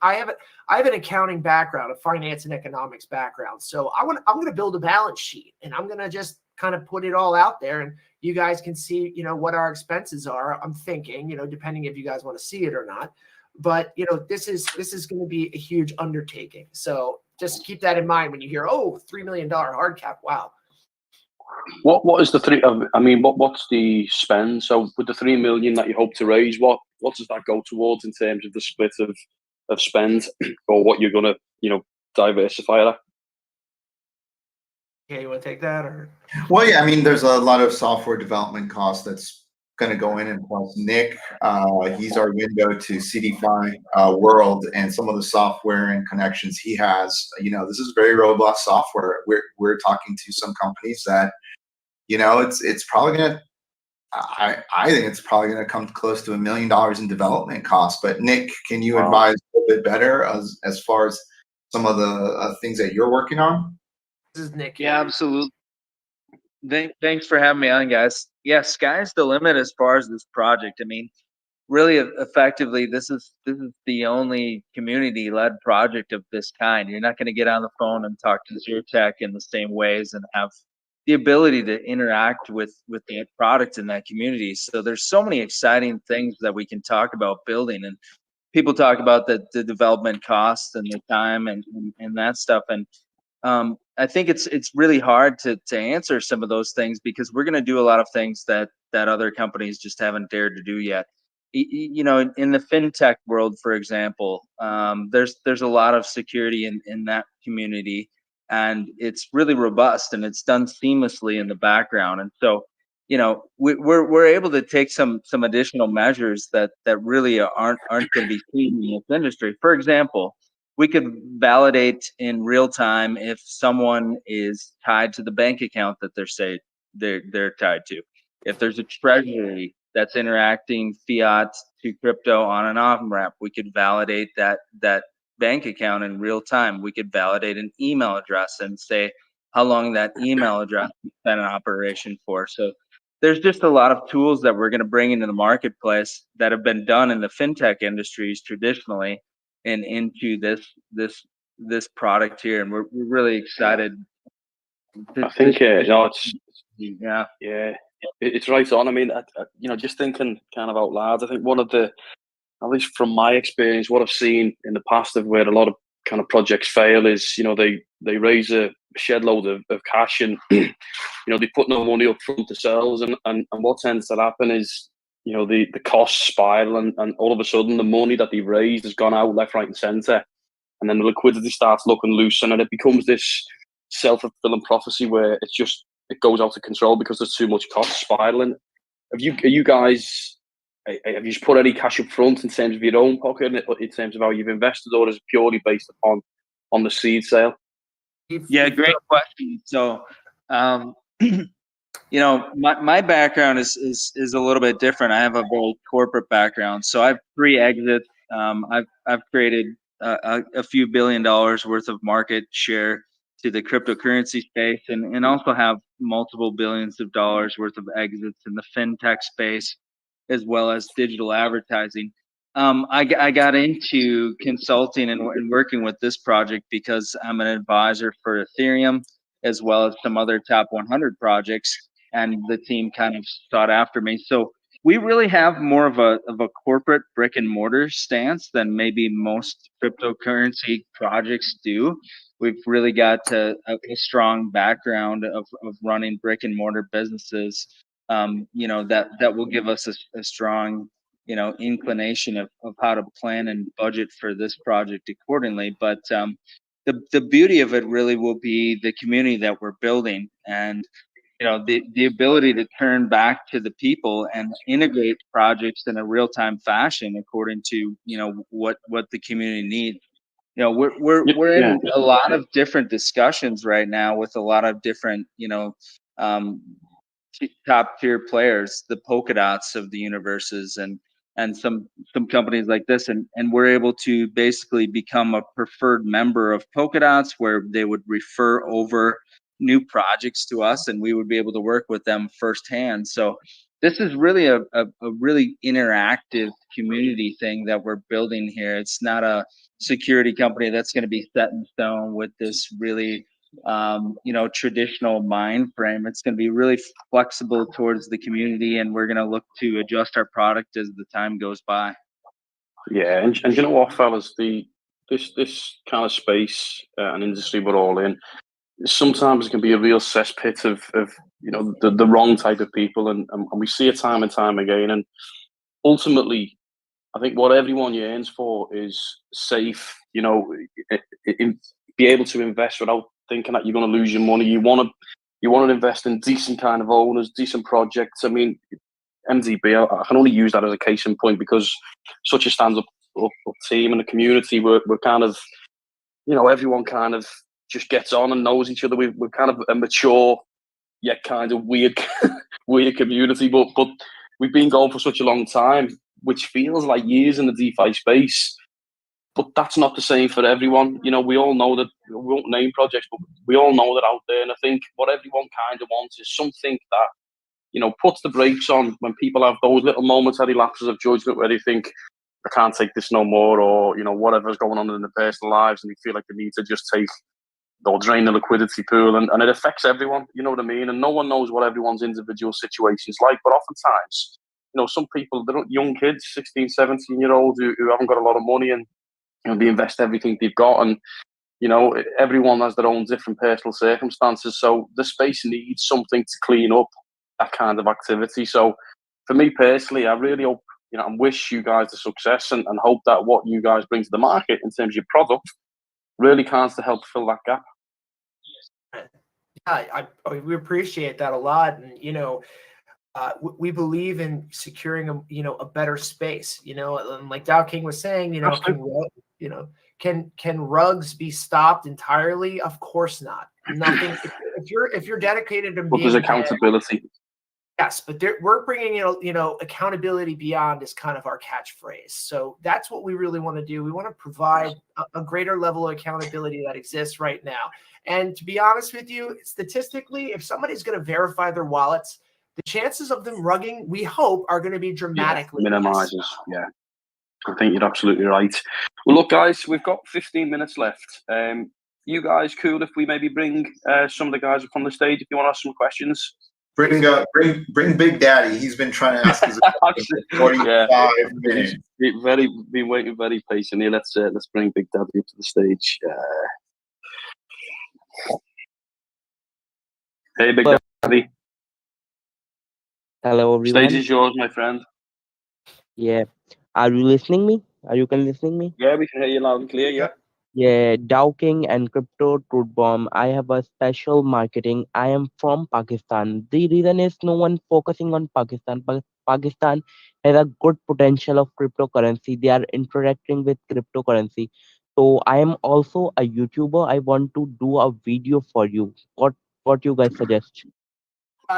I have an accounting background, a finance and economics background. So I'm going to build a balance sheet, and I'm going to just kind of put it all out there, and you guys can see, what our expenses are. I'm thinking, depending if you guys want to see it or not. But this is going to be a huge undertaking. So just keep that in mind when you hear, $3 million hard cap. Wow. What is the what's the spend? So with the 3 million that you hope to raise, what does that go towards in terms of the split of spend, or what you're gonna diversify that? Yeah, you want to take that or? Well, yeah, there's a lot of software development costs that's going to go in, and plus Nick, he's our window to CDFI world, and some of the software and connections he has. This is very robust software. We're talking to some companies that, it's probably going to. I think it's probably going to come close to $1 million in development costs. But Nick, can you advise a little bit better as far as some of the things that you're working on? This is Nick. Yeah, absolutely. Thanks for having me on, guys. Yeah, sky's the limit as far as this project. Really effectively, this is the only community-led project of this kind. You're not going to get on the phone and talk to ZeroTech in the same ways and have the ability to interact with that product in that community. So there's so many exciting things that we can talk about building, and people talk about the development costs and the time and that stuff. And I think it's really hard to answer some of those things, because we're going to do a lot of things that other companies just haven't dared to do yet. You know, in the fintech world, for example, there's a lot of security in that community, and it's really robust and it's done seamlessly in the background. And so, you know, we're able to take some additional measures that really aren't going to be seen in this industry. For example, we could validate in real time if someone is tied to the bank account that they're tied to. If there's a treasury that's interacting fiat to crypto on an off-ramp, we could validate that bank account in real time. We could validate an email address and say how long that email address has been in operation for. So there's just a lot of tools that we're going to bring into the marketplace that have been done in the fintech industries traditionally, and into this product here, and we're really excited. I think no, it's yeah, it's right on. I mean, you know, just thinking kind of out loud, I think one of the, at least from my experience, what I've seen in the past of where a lot of kind of projects fail is, you know, they raise a shed load of cash, and you know, they put no money up front themselves, and what tends to happen is, you know, the costs spiral, and all of a sudden the money that they've raised has gone out left, right and centre, and then the liquidity starts looking loose, and it becomes this self-fulfilling prophecy where it goes out of control because there's too much cost spiraling. Have you guys just put any cash up front in terms of your own pocket, in terms of how you've invested, or is it purely based on the seed sale? Yeah, great question. So you know, my background is a little bit different. I have a very corporate background. So I have 3 exits. I've created a few $1 billion worth of market share to the cryptocurrency space, and also have multiple billions of dollars worth of exits in the fintech space, as well as digital advertising. I got into consulting and working with this project because I'm an advisor for Ethereum, as well as some other top 100 projects, and the team kind of sought after me. So we really have more of a corporate brick and mortar stance than maybe most cryptocurrency projects do. We've really got a strong background of running brick and mortar businesses, you know, that will give us a strong, you know, inclination of how to plan and budget for this project accordingly. But the beauty of it really will be the community that we're building, and you know, the ability to turn back to the people and integrate projects in a real-time fashion according to, you know, what the community needs. You know, we're in a lot of different discussions right now with a lot of different, you know, top tier players, the Polkadots of the universes, and some companies like this, and we're able to basically become a preferred member of Polkadots, where they would refer over new projects to us, and we would be able to work with them firsthand. So this is really a really interactive community thing that we're building here. It's not a security company that's going to be set in stone with this really you know, traditional mind frame. It's going to be really flexible towards the community, and we're going to look to adjust our product as the time goes by. Yeah, and you know what, fellas, this kind of space and industry we're all in, sometimes it can be a real cesspit of you know, the wrong type of people, and we see it time and time again. And ultimately, I think what everyone yearns for is safe, you know, be able to invest without thinking that you're going to lose your money. You want to invest in decent kind of owners, decent projects. I mean, MDB, I can only use that as a case in point, because such a stand-up team and a community, we're kind of, you know, everyone kind of just gets on and knows each other. We're kind of a mature yet kind of weird community, but we've been going for such a long time, which feels like years in the DeFi space. But that's not the same for everyone. You know, we all know that, we won't name projects, but we all know that out there. And I think what everyone kind of wants is something that, you know, puts the brakes on when people have those little momentary lapses of judgment where they think, I can't take this no more, or, you know, whatever's going on in their personal lives, and they feel like they need to just take they'll drain the liquidity pool, and it affects everyone. You know what I mean? And no one knows what everyone's individual situation is like. But oftentimes, some people, they're young kids, 16, 17-year-olds who haven't got a lot of money, and they invest everything they've got, and everyone has their own different personal circumstances. So the space needs something to clean up that kind of activity. So for me personally, I really hope, and wish you guys the success, and hope that what you guys bring to the market in terms of your product really counts to help fill that gap. Yeah, we appreciate that a lot. And, we believe in securing a better space, and like Dow King was saying, can rugs be stopped entirely? Of course not. Nothing. If you're dedicated to But there's accountability. Yes, but we're bringing accountability beyond is kind of our catchphrase. So that's what we really want to do. We want to provide a greater level of accountability that exists right now. And to be honest with you, statistically, if somebody's going to verify their wallets, the chances of them rugging, we hope, are going to be dramatically minimizes. less. Yeah, I think you're absolutely right. Well, look, guys, we've got 15 minutes left. You guys cool if we maybe bring some of the guys up on the stage if you want to ask some questions? Bring Big Daddy. He's been trying to ask his question for 45 minutes. Been waiting very patiently. Let's bring Big Daddy up to the stage. Hey, Big Daddy. Hello, everyone. Stage is yours, my friend. Yeah. Are you listening me? Are you listening me? Yeah, we can hear you loud and clear. Yeah. Yeah, Dow King and Crypto Truth Bomb. I have a special marketing. I am from Pakistan. The reason is no one focusing on Pakistan. But Pakistan has a good potential of cryptocurrency. They are interacting with cryptocurrency. So I am also a YouTuber. I want to do a video for you. What you guys suggest?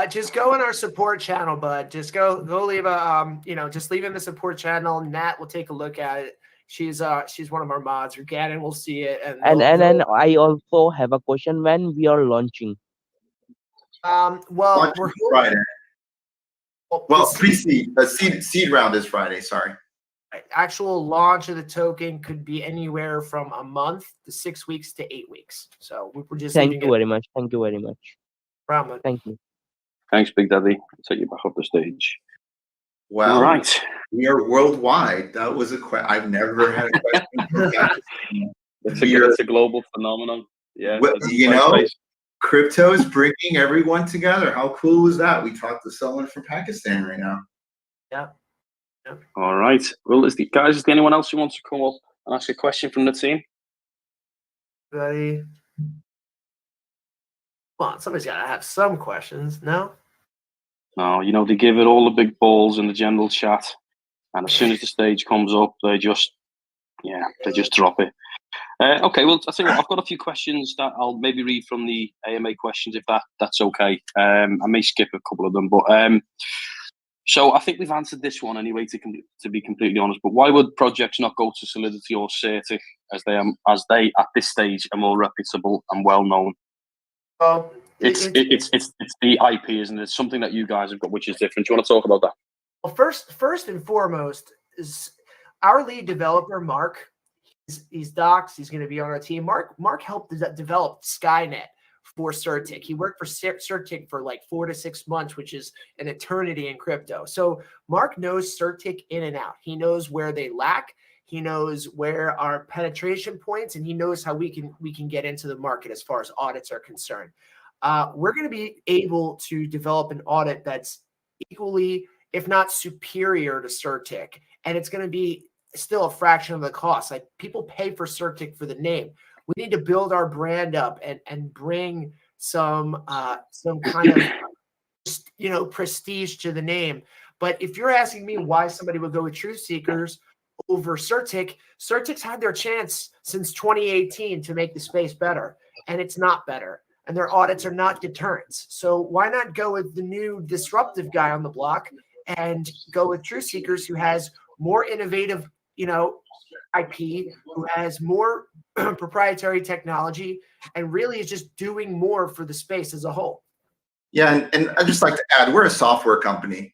Just go in our support channel, bud. Just go leave a just leave in the support channel. Nat will take a look at it. She's one of our mods, or Gannon will see it. And I also have a question: when we are launching? Well, we're Friday. Well, seed seed round is Friday. Sorry. Actual launch of the token could be anywhere from a month to 6 weeks to 8 weeks. So we're just Thank you very much. Thank you very much. Problem. Thank you. Thanks, Big Daddy. I'll take you back up the stage. Well, all right. We are worldwide. That was a question. I've never had a question. It's a global phenomenon. Yeah. Well, crypto is bringing everyone together. How cool is that? We talked to someone from Pakistan right now. Yeah. All right. Well, is there anyone else who wants to come up and ask a question from the team? Buddy. Come on, somebody's got to have some questions. No? No, they give it all the big balls in the general chat. And as soon as the stage comes up, they just drop it. Okay, well, I'll tell you what, I've got a few questions that I'll maybe read from the AMA questions, if that's okay. I may skip a couple of them, but so I think we've answered this one anyway, to be completely honest. But why would projects not go to Solidity or Certic as they at this stage are more reputable and well known? Well, it's the IP, isn't it? It's something that you guys have got, which is different. Do you want to talk about that? Well, first and foremost is our lead developer, Mark. He's Docs. He's going to be on our team. Mark helped develop Skynet for Certic. He worked for Certic for like 4 to 6 months, which is an eternity in crypto. So Mark knows Certic in and out. He knows where they lack. He knows where our penetration points, and he knows how we can get into the market as far as audits are concerned. We're going to be able to develop an audit that's equally, if not superior, to Certic, and it's going to be still a fraction of the cost. Like, people pay for Certic for the name. We need to build our brand up and bring some kind of prestige to the name. But if you're asking me why somebody would go with Truth Seekers over Certic, Certic's had their chance since 2018 to make the space better, and it's not better. And their audits are not deterrents. So why not go with the new disruptive guy on the block and go with Truth Seekers, who has more innovative, IP, who has more proprietary technology, and really is just doing more for the space as a whole. Yeah, and I'd just like to add, we're a software company.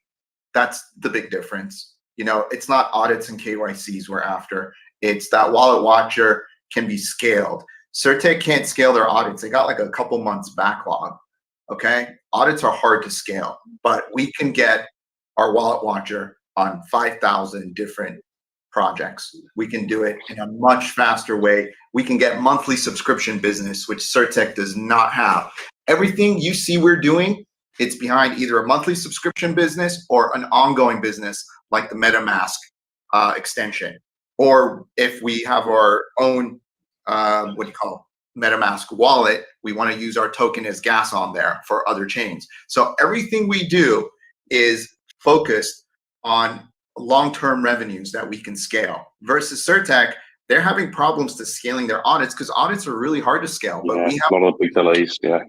That's the big difference. It's not audits and KYCs we're after. It's that Wallet Watcher can be scaled. Certec can't scale their audits. They got like a couple months backlog. Okay. Audits are hard to scale, but we can get our Wallet Watcher on 5,000 different projects. We can do it in a much faster way. We can get monthly subscription business, which Certec does not have. Everything you see we're doing, it's behind either a monthly subscription business or an ongoing business like the MetaMask extension. Or if we have our own, MetaMask wallet, we want to use our token as gas on there for other chains. So everything we do is focused on long-term revenues that we can scale. Versus Certec, they're having problems to scaling their audits because audits are really hard to scale. But we have a lot of big delays. Yeah,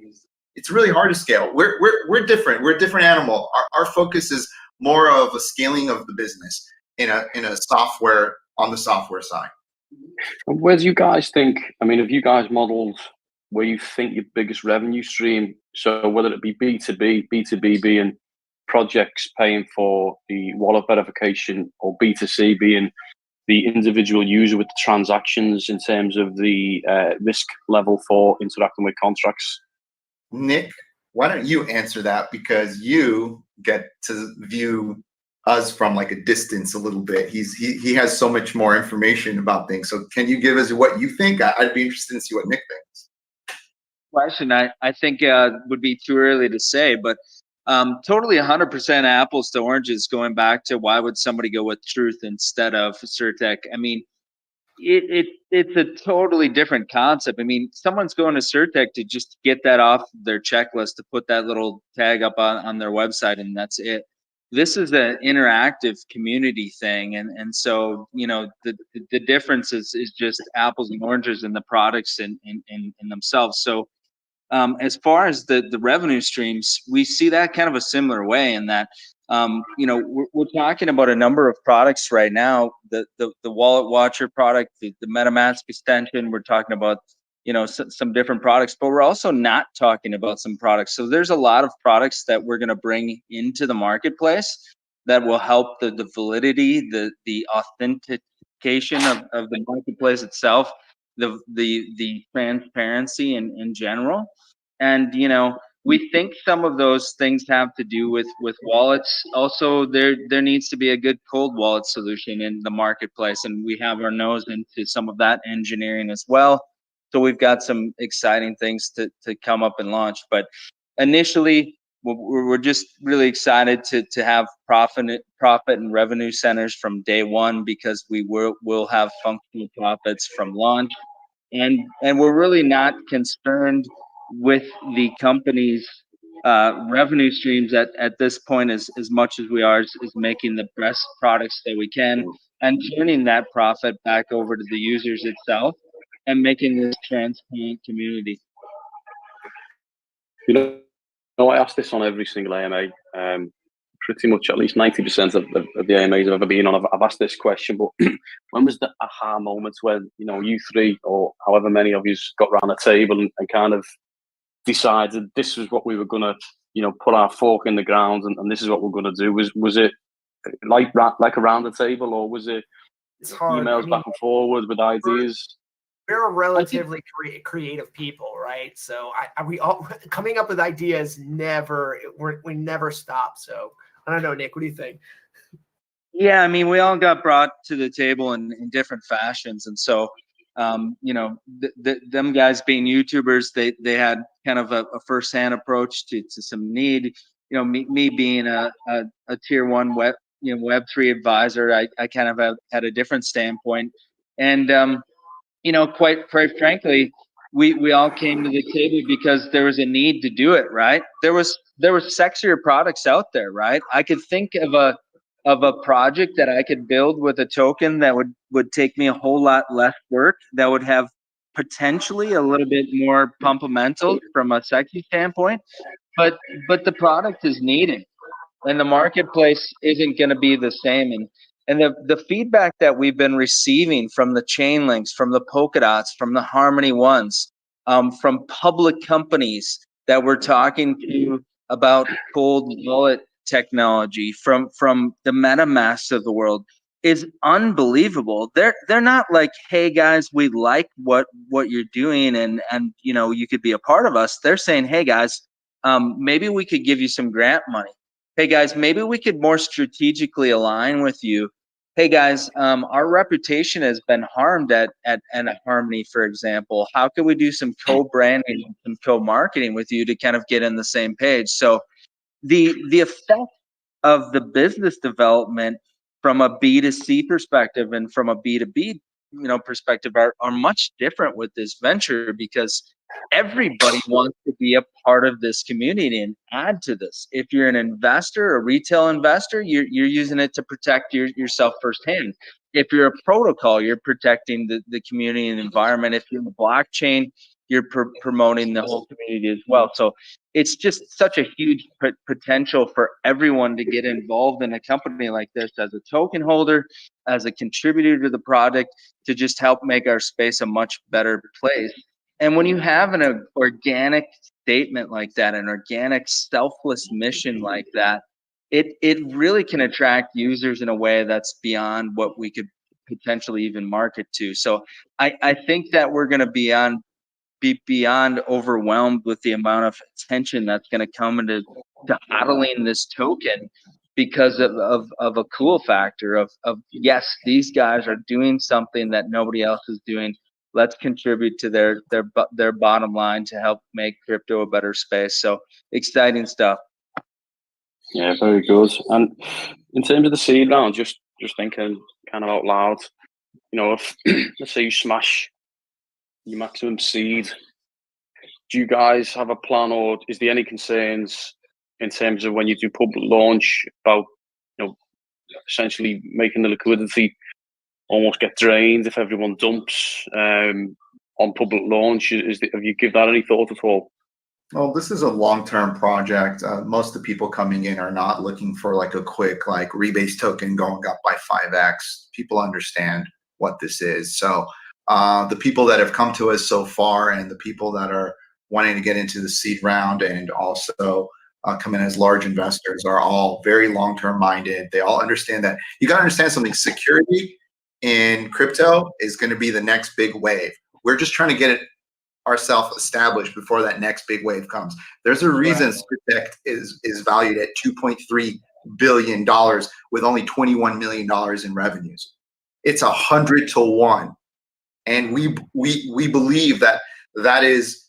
it's really hard to scale. We're different. We're a different animal. Our focus is more of a scaling of the business in a software, on the software side. Where do you guys think? I mean, have you guys modeled where you think your biggest revenue stream? So whether it be B2B, B2B being projects paying for the wallet verification, or B2C being the individual user with the transactions in terms of the risk level for interacting with contracts? Nick, why don't you answer that, because you get to view us from like a distance a little bit. He has so much more information about things. So can you give us what you think? I'd be interested to see what Nick thinks. Question, I think would be too early to say, but totally 100% apples to oranges, going back to why would somebody go with Truth instead of Certec? I mean, it's a totally different concept. I mean, someone's going to Certec to just get that off their checklist, to put that little tag up on their website, and that's it. This is an interactive community thing, and so, you know, the difference is just apples and oranges in the products in themselves. So as far as the revenue streams, we see that kind of a similar way in that, you know, we're talking about a number of products right now. The Wallet Watcher product, the MetaMask extension. We're talking about, you know, some different products, but we're also not talking about some products. So there's a lot of products that we're going to bring into the marketplace that will help the validity, the authentication of the marketplace itself, the transparency in general. And, you know, we think some of those things have to do with wallets. Also, there needs to be a good cold wallet solution in the marketplace, and we have our nose into some of that engineering as well. So we've got some exciting things to come up and launch. But initially, we're just really excited to have profit and revenue centers from day one, because we will have functional profits from launch. And we're really not concerned with the company's revenue streams at this point as much as we are is making the best products that we can and turning that profit back over to the users itself and making this transparent community. You know, I ask this on every single AMA. Pretty much at least 90% of the AMAs I've ever been on, I've asked this question. But when was the aha moment when, you know, you three or however many of you got around the table and kind of decided this was what we were going to, you know, put our fork in the ground and this is what we're going to do? Was it like around the table, or was it emails back and forward with ideas? We're relatively creative people, right? So we all coming up with ideas we never stop. So I don't know, Nick, what do you think? Yeah, I mean, we all got brought to the table in different fashions, and so you know, them guys being YouTubers, they had kind of a firsthand approach to some need. You know, me being a tier one Web3 advisor, I kind of had a different standpoint, and you know, quite frankly, we all came to the table because there was a need to do it, right? There was sexier products out there, right? I could think of a project that I could build with a token that would take me a whole lot less work, that would have potentially a little bit more pumpamental from a sexy standpoint, but the product is needed, and the marketplace isn't going to be the same. And the feedback that we've been receiving from the Chainlinks, from the Polkadots, from the Harmony Ones, from public companies that we're talking to about cold wallet technology, from the MetaMask of the world, is unbelievable. They're not like, hey guys, we like what you're doing, and you know, you could be a part of us. They're saying, hey guys, maybe we could give you some grant money. Hey guys, maybe we could more strategically align with you. Hey guys, our reputation has been harmed at Harmony, for example. How could we do some co-branding and some co-marketing with you to kind of get on the same page? So the effect of the business development from a B2C perspective and from a B2B, perspective are much different with this venture, because everybody wants to be a part of this community and add to this. If you're an investor, a retail investor, you're using it to protect yourself firsthand. If you're a protocol, you're protecting the community and environment. If you're in the blockchain, you're promoting the whole community as well. So it's just such a huge potential for everyone to get involved in a company like this as a token holder, as a contributor to the project, to just help make our space a much better place. And when you have an organic statement like that, an organic selfless mission like that, it really can attract users in a way that's beyond what we could potentially even market to. So I think that we're going to be beyond overwhelmed with the amount of attention that's going to come into hodling this token, because of a cool factor of yes, these guys are doing something that nobody else is doing. Let's contribute to their bottom line to help make crypto a better space. So exciting stuff. Yeah, very good. And in terms of the seed round, just thinking kind of out loud, if let's say you smash your maximum seed, do you guys have a plan, or is there any concerns in terms of when you do public launch about essentially making the liquidity almost get drained if everyone dumps on public launch? Have you give that any thought at all? Well, this is a long-term project. Most of the people coming in are not looking for like a quick rebase token going up by 5x. People understand what this is. So the people that have come to us so far, and the people that are wanting to get into the seed round and also come in as large investors, are all very long-term minded. They all understand that you got to understand something. Security in crypto is going to be the next big wave. We're just trying to get it ourselves established before that next big wave comes. There's a reason Protect is valued at $2.3 billion with only $21 million in revenues. It's 100 to 1. And we believe that is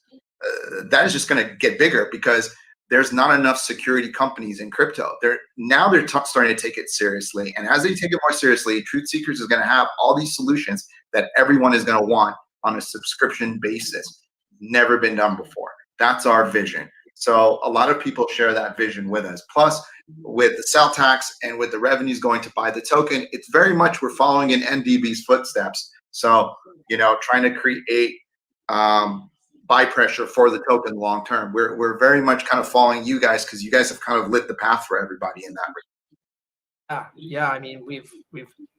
just going to get bigger, because there's not enough security companies in crypto. They're starting to take it seriously. And as they take it more seriously, Truth Seekers is going to have all these solutions that everyone is going to want on a subscription basis. Never been done before. That's our vision. So a lot of people share that vision with us. Plus, with the sell tax and with the revenues going to buy the token, it's very much we're following in NDB's footsteps. So, trying to create buy pressure for the token long term. We're very much kind of following you guys, because you guys have kind of lit the path for everybody in that regard. Yeah. I mean, we've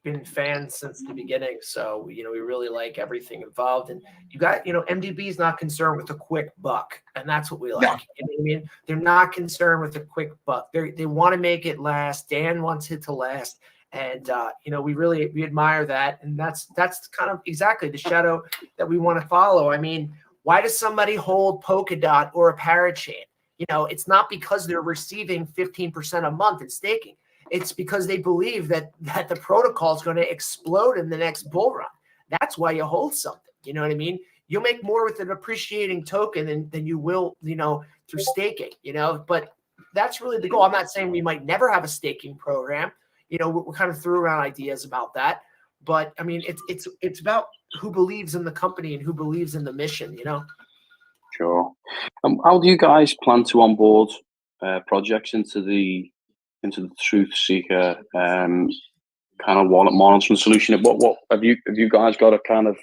been fans since the beginning, so we really like everything involved. And you got MDB is not concerned with a quick buck, and that's what we like. Yeah. You know what I mean? They're not concerned with a quick buck. They want to make it last. Dan wants it to last, and we admire that, and that's kind of exactly the shadow that we want to follow. I mean, why does somebody hold Polkadot or a Parachain? It's not because they're receiving 15% a month in staking. It's because they believe that the protocol is going to explode in the next bull run. That's why you hold something. You know what I mean? You'll make more with an appreciating token than you will, through staking, but that's really the goal. I'm not saying we might never have a staking program. We kind of threw around ideas about that, but I mean, it's about who believes in the company and who believes in the mission, Sure. How do you guys plan to onboard projects into the Truth Seeker kind of wallet management solution? What have you guys got a kind of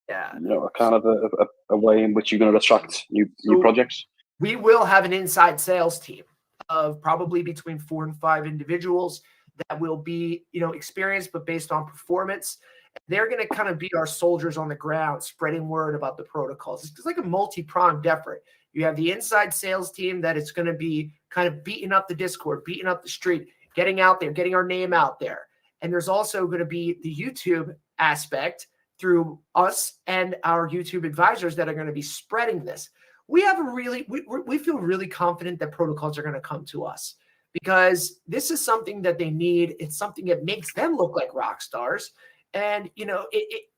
a way in which you're going to attract new projects? We will have an inside sales team of probably between 4 and 5 individuals that will be experienced, but based on performance. They're going to kind of be our soldiers on the ground, spreading word about the protocols. It's like a multi-pronged effort. You have the inside sales team that it's going to be kind of beating up the Discord, beating up the street, getting out there, getting our name out there. And there's also going to be the YouTube aspect through us and our YouTube advisors that are going to be spreading this. We have we feel really confident that protocols are going to come to us because this is something that they need. It's something that makes them look like rock stars. And,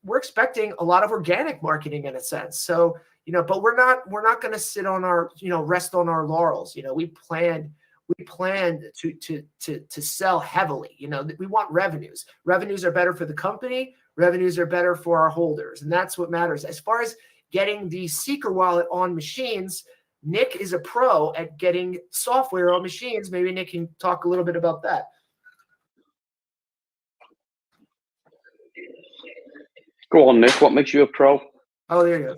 we're expecting a lot of organic marketing in a sense. So, but we're not going to sit on our, rest on our laurels. We plan to sell heavily. We want revenues. Revenues are better for the company. Revenues are better for our holders. And that's what matters. As far as getting the Seeker wallet on machines, Nick is a pro at getting software on machines. Maybe Nick can talk a little bit about that. Go on, Nick. What makes you a pro? Oh, there you go.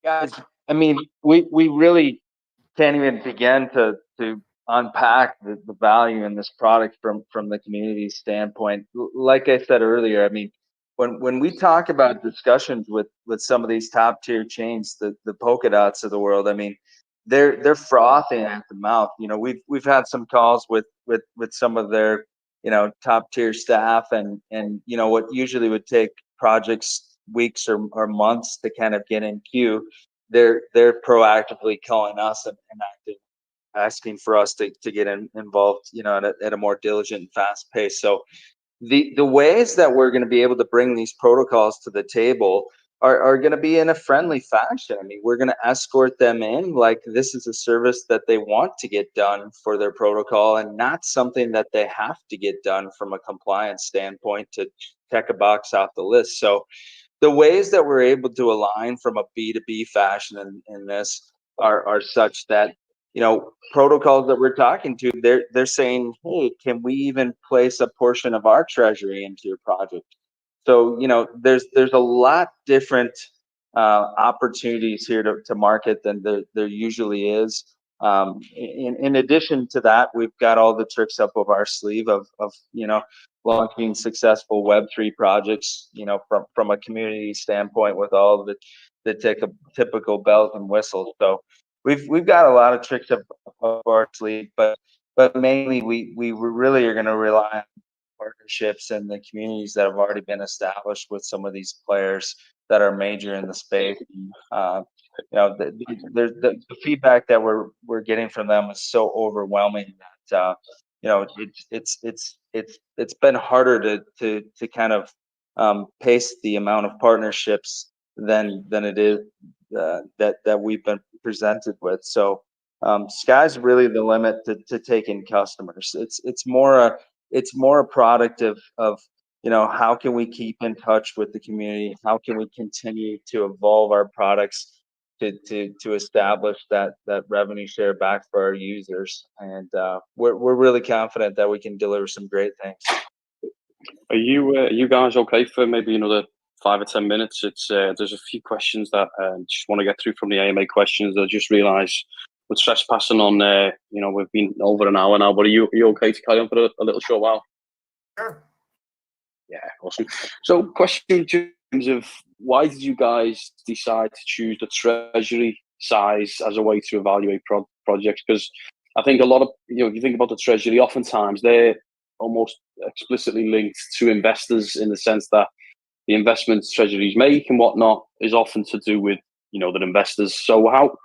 Guys, I mean, we really can't even begin to unpack the value in this product from the community standpoint. Like I said earlier, I mean, when we talk about discussions with some of these top tier chains, the Polkadots of the world, I mean, they're frothing at the mouth. We've had some calls with some of their top tier staff, and what usually would take projects weeks or months to kind of get in queue, they're proactively calling us and asking for us to get involved, at a more diligent and fast pace. So the ways that we're going to be able to bring these protocols to the table are going to be in a friendly fashion. I mean, we're going to escort them in like this is a service that they want to get done for their protocol and not something that they have to get done from a compliance standpoint to check a box off the list. So the ways that we're able to align from a B2B fashion in this are such that, protocols that we're talking to, they're saying, hey, can we even place a portion of our treasury into your project? So, there's a lot different opportunities here to market than there usually is. In addition to that, we've got all the tricks up of our sleeve of launching successful Web3 projects, from a community standpoint with all of the typical bells and whistles. So we've got a lot of tricks up our sleeve, but mainly we really are going to rely on partnerships and the communities that have already been established with some of these players that are major in the space. The feedback that we're getting from them is so overwhelming that it's been harder to kind of pace the amount of partnerships than it is that we've been presented with. So sky's really the limit to take in customers. It's more a product of how can we keep in touch with the community? How can we continue to evolve our products to establish that revenue share back for our users? And we're really confident that we can deliver some great things. Are you guys okay for maybe another 5 or 10 minutes? It's there's a few questions that just want to get through from the AMA questions. I just realised we're trespassing on. We've been over an hour now, but are you okay to carry on for a little short while? Sure. Yeah, awesome. So, question in terms of why did you guys decide to choose the treasury size as a way to evaluate projects? Because I think a lot of if you think about the treasury, oftentimes they're almost explicitly linked to investors in the sense that the investments treasuries make and whatnot is often to do with the investors. So how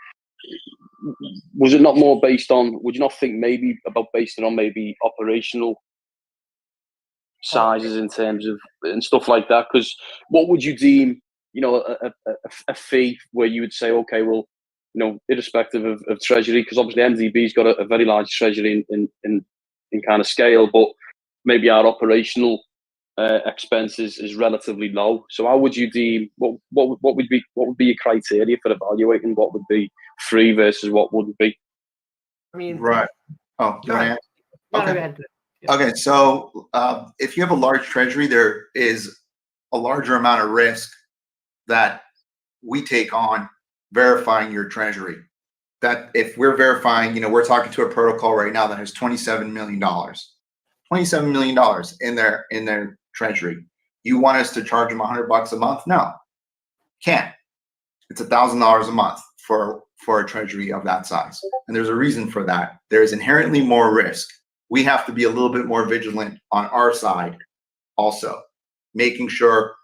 was it not more based on? Would you not think maybe about based it on maybe operational sizes in terms of and stuff like that? Because what would you deem a fee where you would say, okay, well, irrespective of treasury, because obviously MDB's got a very large treasury in kind of scale, but maybe our operational expenses is relatively low. So how would you deem what would be your criteria for evaluating what would be free versus what wouldn't be? I mean, Right. Oh, go ahead. Okay. Go ahead. Okay, so if you have a large treasury, there is a larger amount of risk that we take on verifying your treasury. That if we're verifying, we're talking to a protocol right now that has $27 million. $27 million in their treasury. You want us to charge them $100 a month? No, can't. It's $1,000 a month for a treasury of that size, and there's a reason for that. There is inherently more risk we have to be a little bit more vigilant on our side also, making sure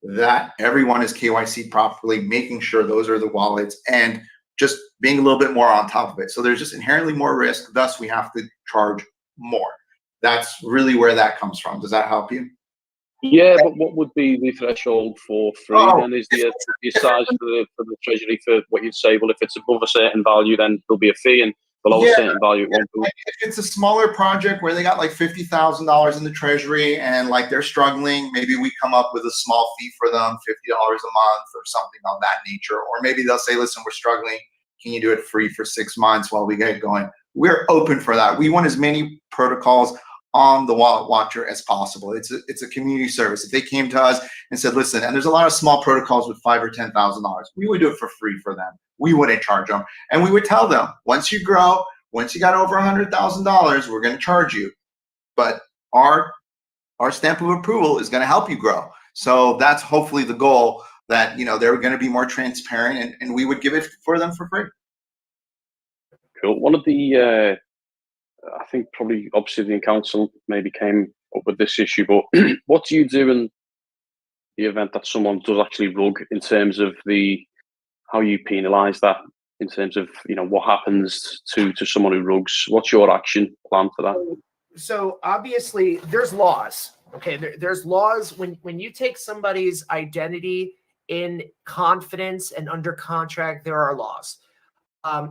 that everyone is KYC properly, making sure those are the wallets, and just being a little bit more on top of it. So there's just inherently more risk, thus we have to charge more. That's really where that comes from. Does that help you? Yeah, but what would be the threshold for free? Oh. Then is the size for the treasury for what you'd say? Well, if it's above a certain value, then there'll be a fee, and below a certain value, it won't be. If it's a smaller project where they got like $50,000 in the treasury and like they're struggling, maybe we come up with a small fee for them, $50 a month or something of that nature. Or maybe they'll say, listen, we're struggling. Can you do it free for 6 months while we get going? We're open for that. We want as many protocols on the Wallet Watcher as possible. It's a community service. If they came to us and said, listen, and there's a lot of small protocols with $5,000 or $10,000, we would do it for free for them. We wouldn't charge them. And we would tell them, once you grow, once you got over $100,000, we're going to charge you. But our stamp of approval is going to help you grow. So that's hopefully the goal, that, you know, they're going to be more transparent, and we would give it for them for free. Cool. One of the, I think probably Obsidian Council maybe came up with this issue, but what do you do in the event that someone does actually rug, in terms of how you penalise that, in terms of, you know, what happens to someone who rugs? What's your action plan for that? So obviously there's laws. Okay, there's laws when you take somebody's identity in confidence and under contract. There are laws.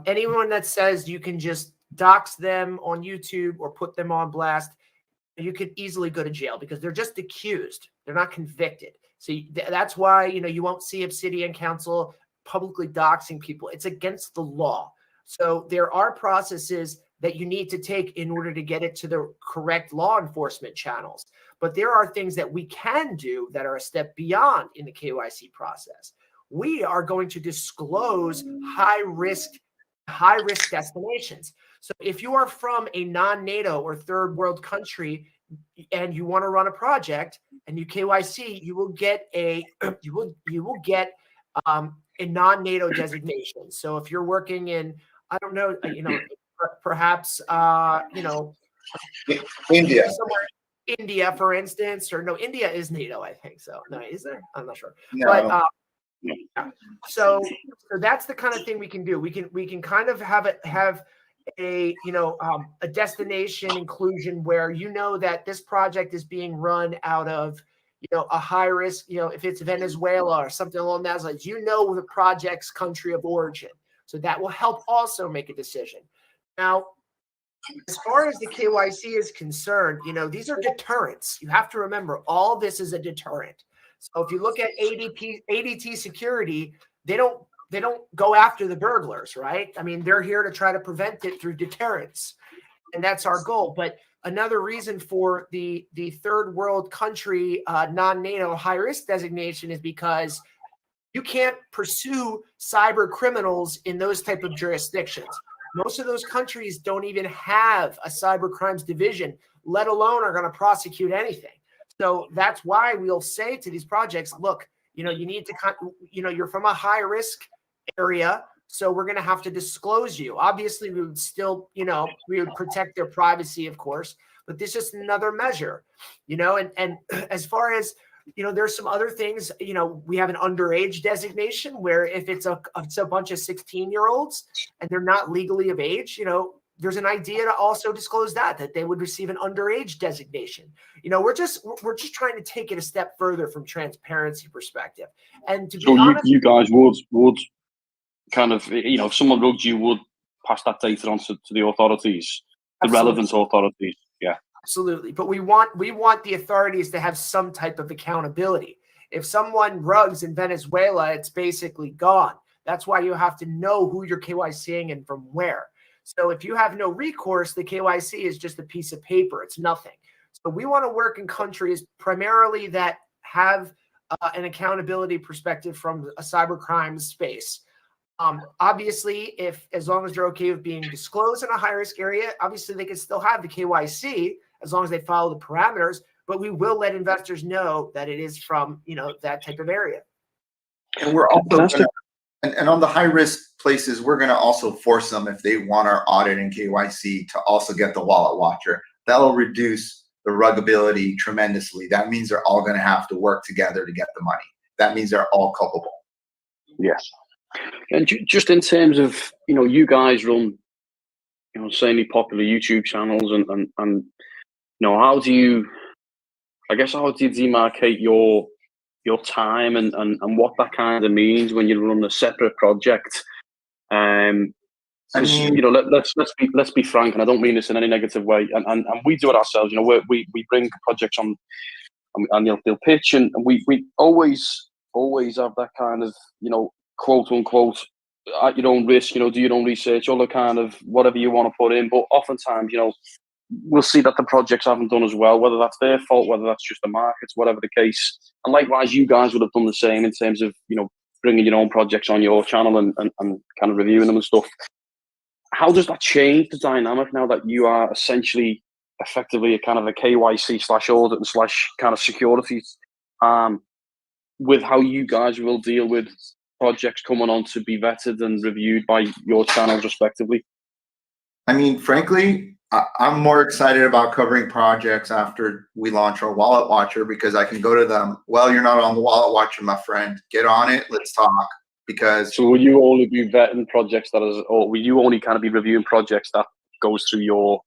Anyone that says you can just dox them on YouTube or put them on blast, you could easily go to jail, because they're just accused. They're not convicted. So that's why, you know, you won't see Obsidian Council publicly doxing people. It's against the law. So there are processes that you need to take in order to get it to the correct law enforcement channels. But there are things that we can do that are a step beyond in the KYC process. We are going to disclose high risk destinations. So if you are from a non-NATO or third world country and you want to run a project and you KYC, you will get a non-NATO designation. So if you're working in, I don't know, you know, perhaps you know, India. somewhere, India, for instance, or no, India is NATO, I think so. No, is there? I'm not sure. No. But yeah. So that's the kind of thing we can do. We can kind of have a you know, a destination inclusion where, you know, that this project is being run out of, you know, a high risk, you know, if it's Venezuela or something along those lines, you know, the project's country of origin. So that will help also make a decision. Now, as far as the KYC is concerned, you know, these are deterrents. You have to remember, all this is a deterrent. So if you look at ADT security, they don't go after the burglars, right? I mean, they're here to try to prevent it through deterrence. And that's our goal. But another reason for the third world country non-NATO high risk designation is because you can't pursue cyber criminals in those type of jurisdictions. Most of those countries don't even have a cyber crimes division, let alone are going to prosecute anything. So that's why we'll say to these projects, look, you know, you need to, you know, you're from a high risk area, so we're going to have to disclose you. Obviously, we would still, you know, we would protect their privacy, of course, but this is just another measure, you know, and as far as, you know, there's some other things, you know, we have an underage designation where if it's a bunch of 16-year-olds and they're not legally of age, you know, there's an idea to also disclose that they would receive an underage designation. You know, we're just trying to take it a step further from transparency perspective. And to be honest, you guys would kind of, you know, if someone rugged you, would pass that data on to the authorities, the relevant authorities. Yeah. Absolutely. But we want the authorities to have some type of accountability. If someone rugs in Venezuela, it's basically gone. That's why you have to know who you're KYCing and from where. So if you have no recourse, the KYC is just a piece of paper. It's nothing. So we want to work in countries primarily that have an accountability perspective from a cybercrime space. Obviously, as long as they're okay with being disclosed in a high risk area, obviously they can still have the KYC as long as they follow the parameters, but we will let investors know that it is from, you know, that type of area. And we're also and on the high risk places, we're going to also force them, if they want our audit and KYC, to also get the Wallet Watcher. that'll reduce the ruggability tremendously. That means they're all going to have to work together to get the money. That means they're all culpable. Yes. And just in terms of, you guys run, certainly popular YouTube channels and how do you demarcate your time and what that kind of means when you run a separate project? Let's be frank, and I don't mean this in any negative way. And we do it ourselves. We bring projects on, and they'll pitch, and we always have that kind of quote unquote at your own risk. Do your own research, all the kind of whatever you want to put in. But oftentimes, we'll see that the projects haven't done as well, whether that's their fault, whether that's just the markets, whatever the case. And likewise, you guys would have done the same in terms of bringing your own projects on your channel and kind of reviewing them and stuff. How does that change the dynamic now that you are essentially effectively a kind of a KYC / audit and / kind of security with how you guys will deal with projects coming on to be vetted and reviewed by your channels respectively? I mean, frankly, I'm more excited about covering projects after we launch our Wallet Watcher, because I can go to them. Well, you're not on the Wallet Watcher, my friend. Get on it. Let's talk. Because so will you only be vetting projects or will you only kind of be reviewing projects that goes through your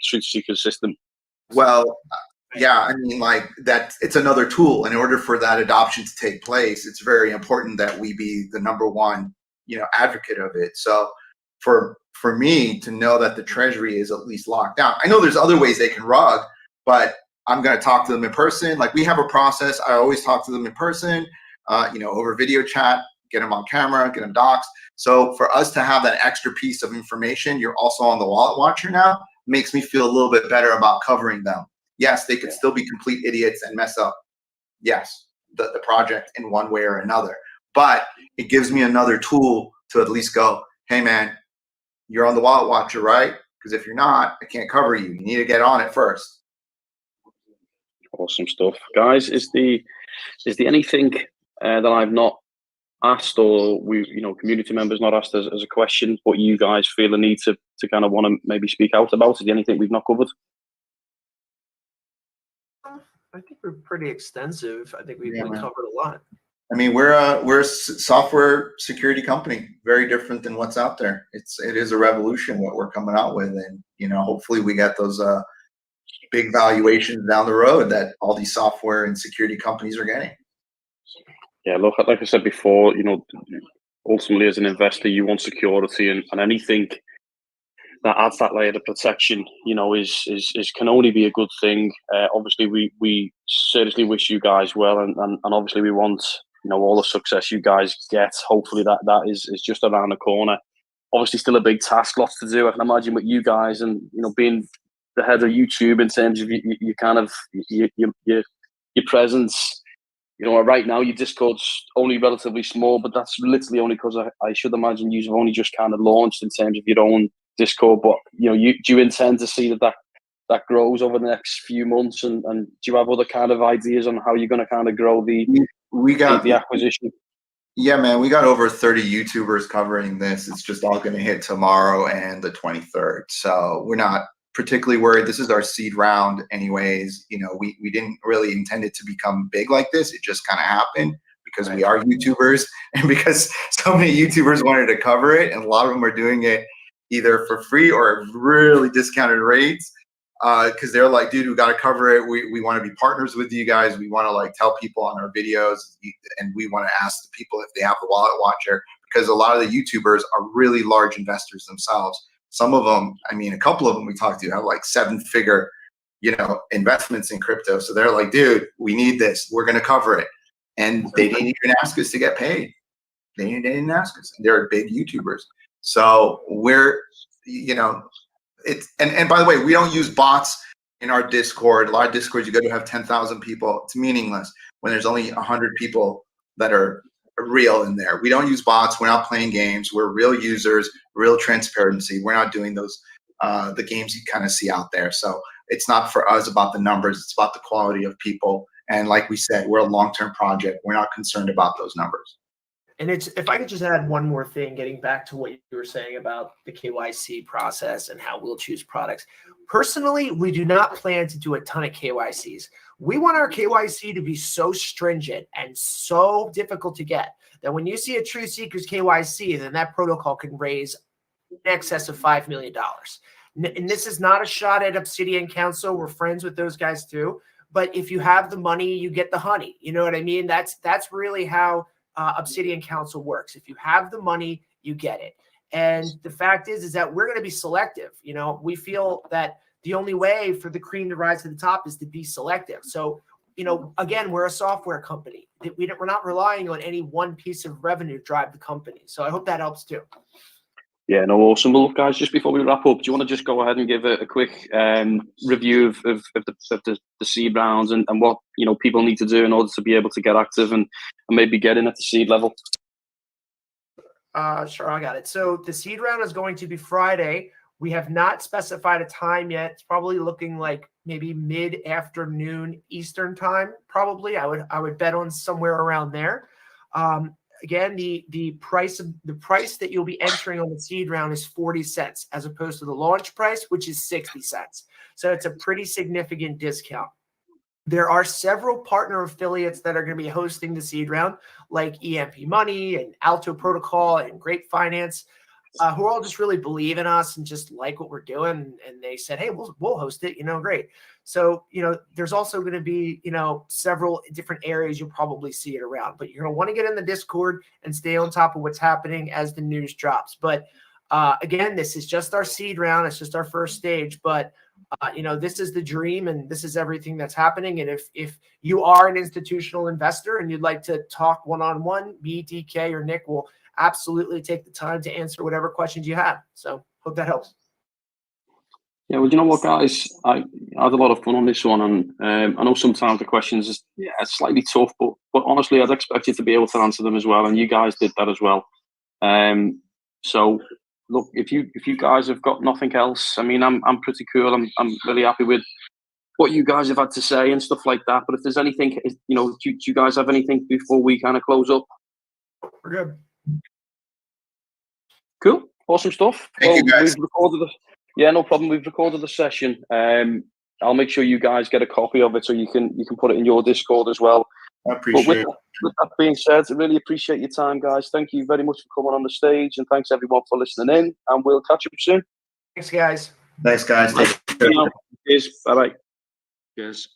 truth seeker system? Well, yeah, I mean, like that, it's another tool. In order for that adoption to take place, it's very important that we be the number one, advocate of it. So for me to know that the Treasury is at least locked down, I know there's other ways they can rug, but I'm going to talk to them in person. Like, we have a process. I always talk to them in person, over video chat, get them on camera, get them doxed. So for us to have that extra piece of information, you're also on the Wallet Watcher now, makes me feel a little bit better about covering them. Yes, they could still be complete idiots and mess up, yes, the project in one way or another. But it gives me another tool to at least go, hey, man, you're on the Wallet Watcher, right? Because if you're not, I can't cover you. You need to get on it first. Awesome stuff. Guys, is there anything that I've not asked, or community members not asked as a question, but you guys feel a need to kind of want to maybe speak out about? Is there anything we've not covered? I think we're pretty extensive. I think we've covered a lot. I mean, we're a software security company, very different than what's out there. It is a revolution what we're coming out with, and hopefully we get those big valuations down the road that all these software and security companies are getting. Yeah, look, like I said before, ultimately as an investor, you want security, and anything that adds that layer of protection, is can only be a good thing. Obviously, we seriously wish you guys well, and obviously we want all the success you guys get. Hopefully that is just around the corner. Obviously, still a big task, lots to do. I can imagine with you guys, and being the head of YouTube in terms of you kind of your presence. Right now your Discord's only relatively small, but that's literally only because I should imagine you've only just kind of launched in terms of your own Discord. But do you intend to see that grows over the next few months, and do you have other kind of ideas on how you're going to kind of grow the acquisition? Yeah, man, we got over 30 YouTubers covering this. It's just all going to hit tomorrow and the 23rd. So we're not particularly worried. This is our seed round anyways. We didn't really intend it to become big like this. It just kind of happened because we are YouTubers, and because so many YouTubers wanted to cover it, and a lot of them are doing it either for free or really discounted rates, because they're like, dude, we got to cover it. We want to be partners with you guys. We want to tell people on our videos, and we want to ask the people if they have the Wallet Watcher, because a lot of the YouTubers are really large investors themselves. Some of them, I mean, a couple of them we talked to have 7-figure, investments in crypto. So they're like, dude, we need this. We're going to cover it. And they didn't even ask us to get paid. They didn't ask us. They're big YouTubers. So we're, and by the way, we don't use bots in our Discord. A lot of Discords, you got to have 10,000 people. It's meaningless when there's only 100 people that are real in there. We don't use bots. We're not playing games. We're real users, real transparency. We're not doing those the games you kind of see out there. So it's not for us about the numbers. It's about the quality of people. And like we said, we're a long-term project. We're not concerned about those numbers. And it's, if I could just add one more thing, getting back to what you were saying about the KYC process and how we'll choose products. Personally, we do not plan to do a ton of KYCs. We want our KYC to be so stringent and so difficult to get that when you see a Truth Seekers KYC, then that protocol can raise in excess of $5 million. And this is not a shot at Obsidian Council. We're friends with those guys too. But if you have the money, you get the honey. You know what I mean? That's really how Obsidian Council works. If you have the money, you get it. And the fact is that we're going to be selective. You know, we feel that the only way for the cream to rise to the top is to be selective. So, you know, again, we're a software company. We're not relying on any one piece of revenue to drive the company. So I hope that helps too. Yeah, no, awesome. Well, look, guys, just before we wrap up, do you want to just go ahead and give a quick review of the seed rounds and what, you know, people need to do in order to be able to get active and maybe get in at the seed level? Sure, I got it. So the seed round is going to be Friday. We have not specified a time yet. It's probably looking like maybe mid-afternoon Eastern time. Probably, I would bet on somewhere around there. Again, the price that you'll be entering on the seed round is 40 cents as opposed to the launch price, which is 60 cents. So it's a pretty significant discount. There are several partner affiliates that are going to be hosting the seed round, like EMP Money and Alto Protocol and Great Finance, who all just really believe in us and just like what we're doing. And they said, hey, we'll host it, you know, great. So, you know, there's also going to be, you know, several different areas you'll probably see it around, but you're going to want to get in the Discord and stay on top of what's happening as the news drops. But again, this is just our seed round. It's just our first stage, but you know, this is the dream and this is everything that's happening. And if you are an institutional investor and you'd like to talk one-on-one, me, DK, or Nick will absolutely take the time to answer whatever questions you have. So hope that helps. Yeah, well, you know what, guys, I had a lot of fun on this one, and I know sometimes the questions is slightly tough, but honestly, I'd expect you to be able to answer them as well, and you guys did that as well. So look, if you guys have got nothing else, I mean, I'm pretty cool. I'm really happy with what you guys have had to say and stuff like that. But if there's anything, you know, do you guys have anything before we kind of close up? We're good. Cool, awesome stuff. Thank you, guys. We've recorded yeah, no problem. We've recorded the session. I'll make sure you guys get a copy of it so you can put it in your Discord as well. I appreciate it. With that being said, I really appreciate your time, guys. Thank you very much for coming on the stage, and thanks everyone for listening in. And we'll catch up soon. Thanks, guys. Thanks, guys. Take care. Cheers. Bye bye. Cheers.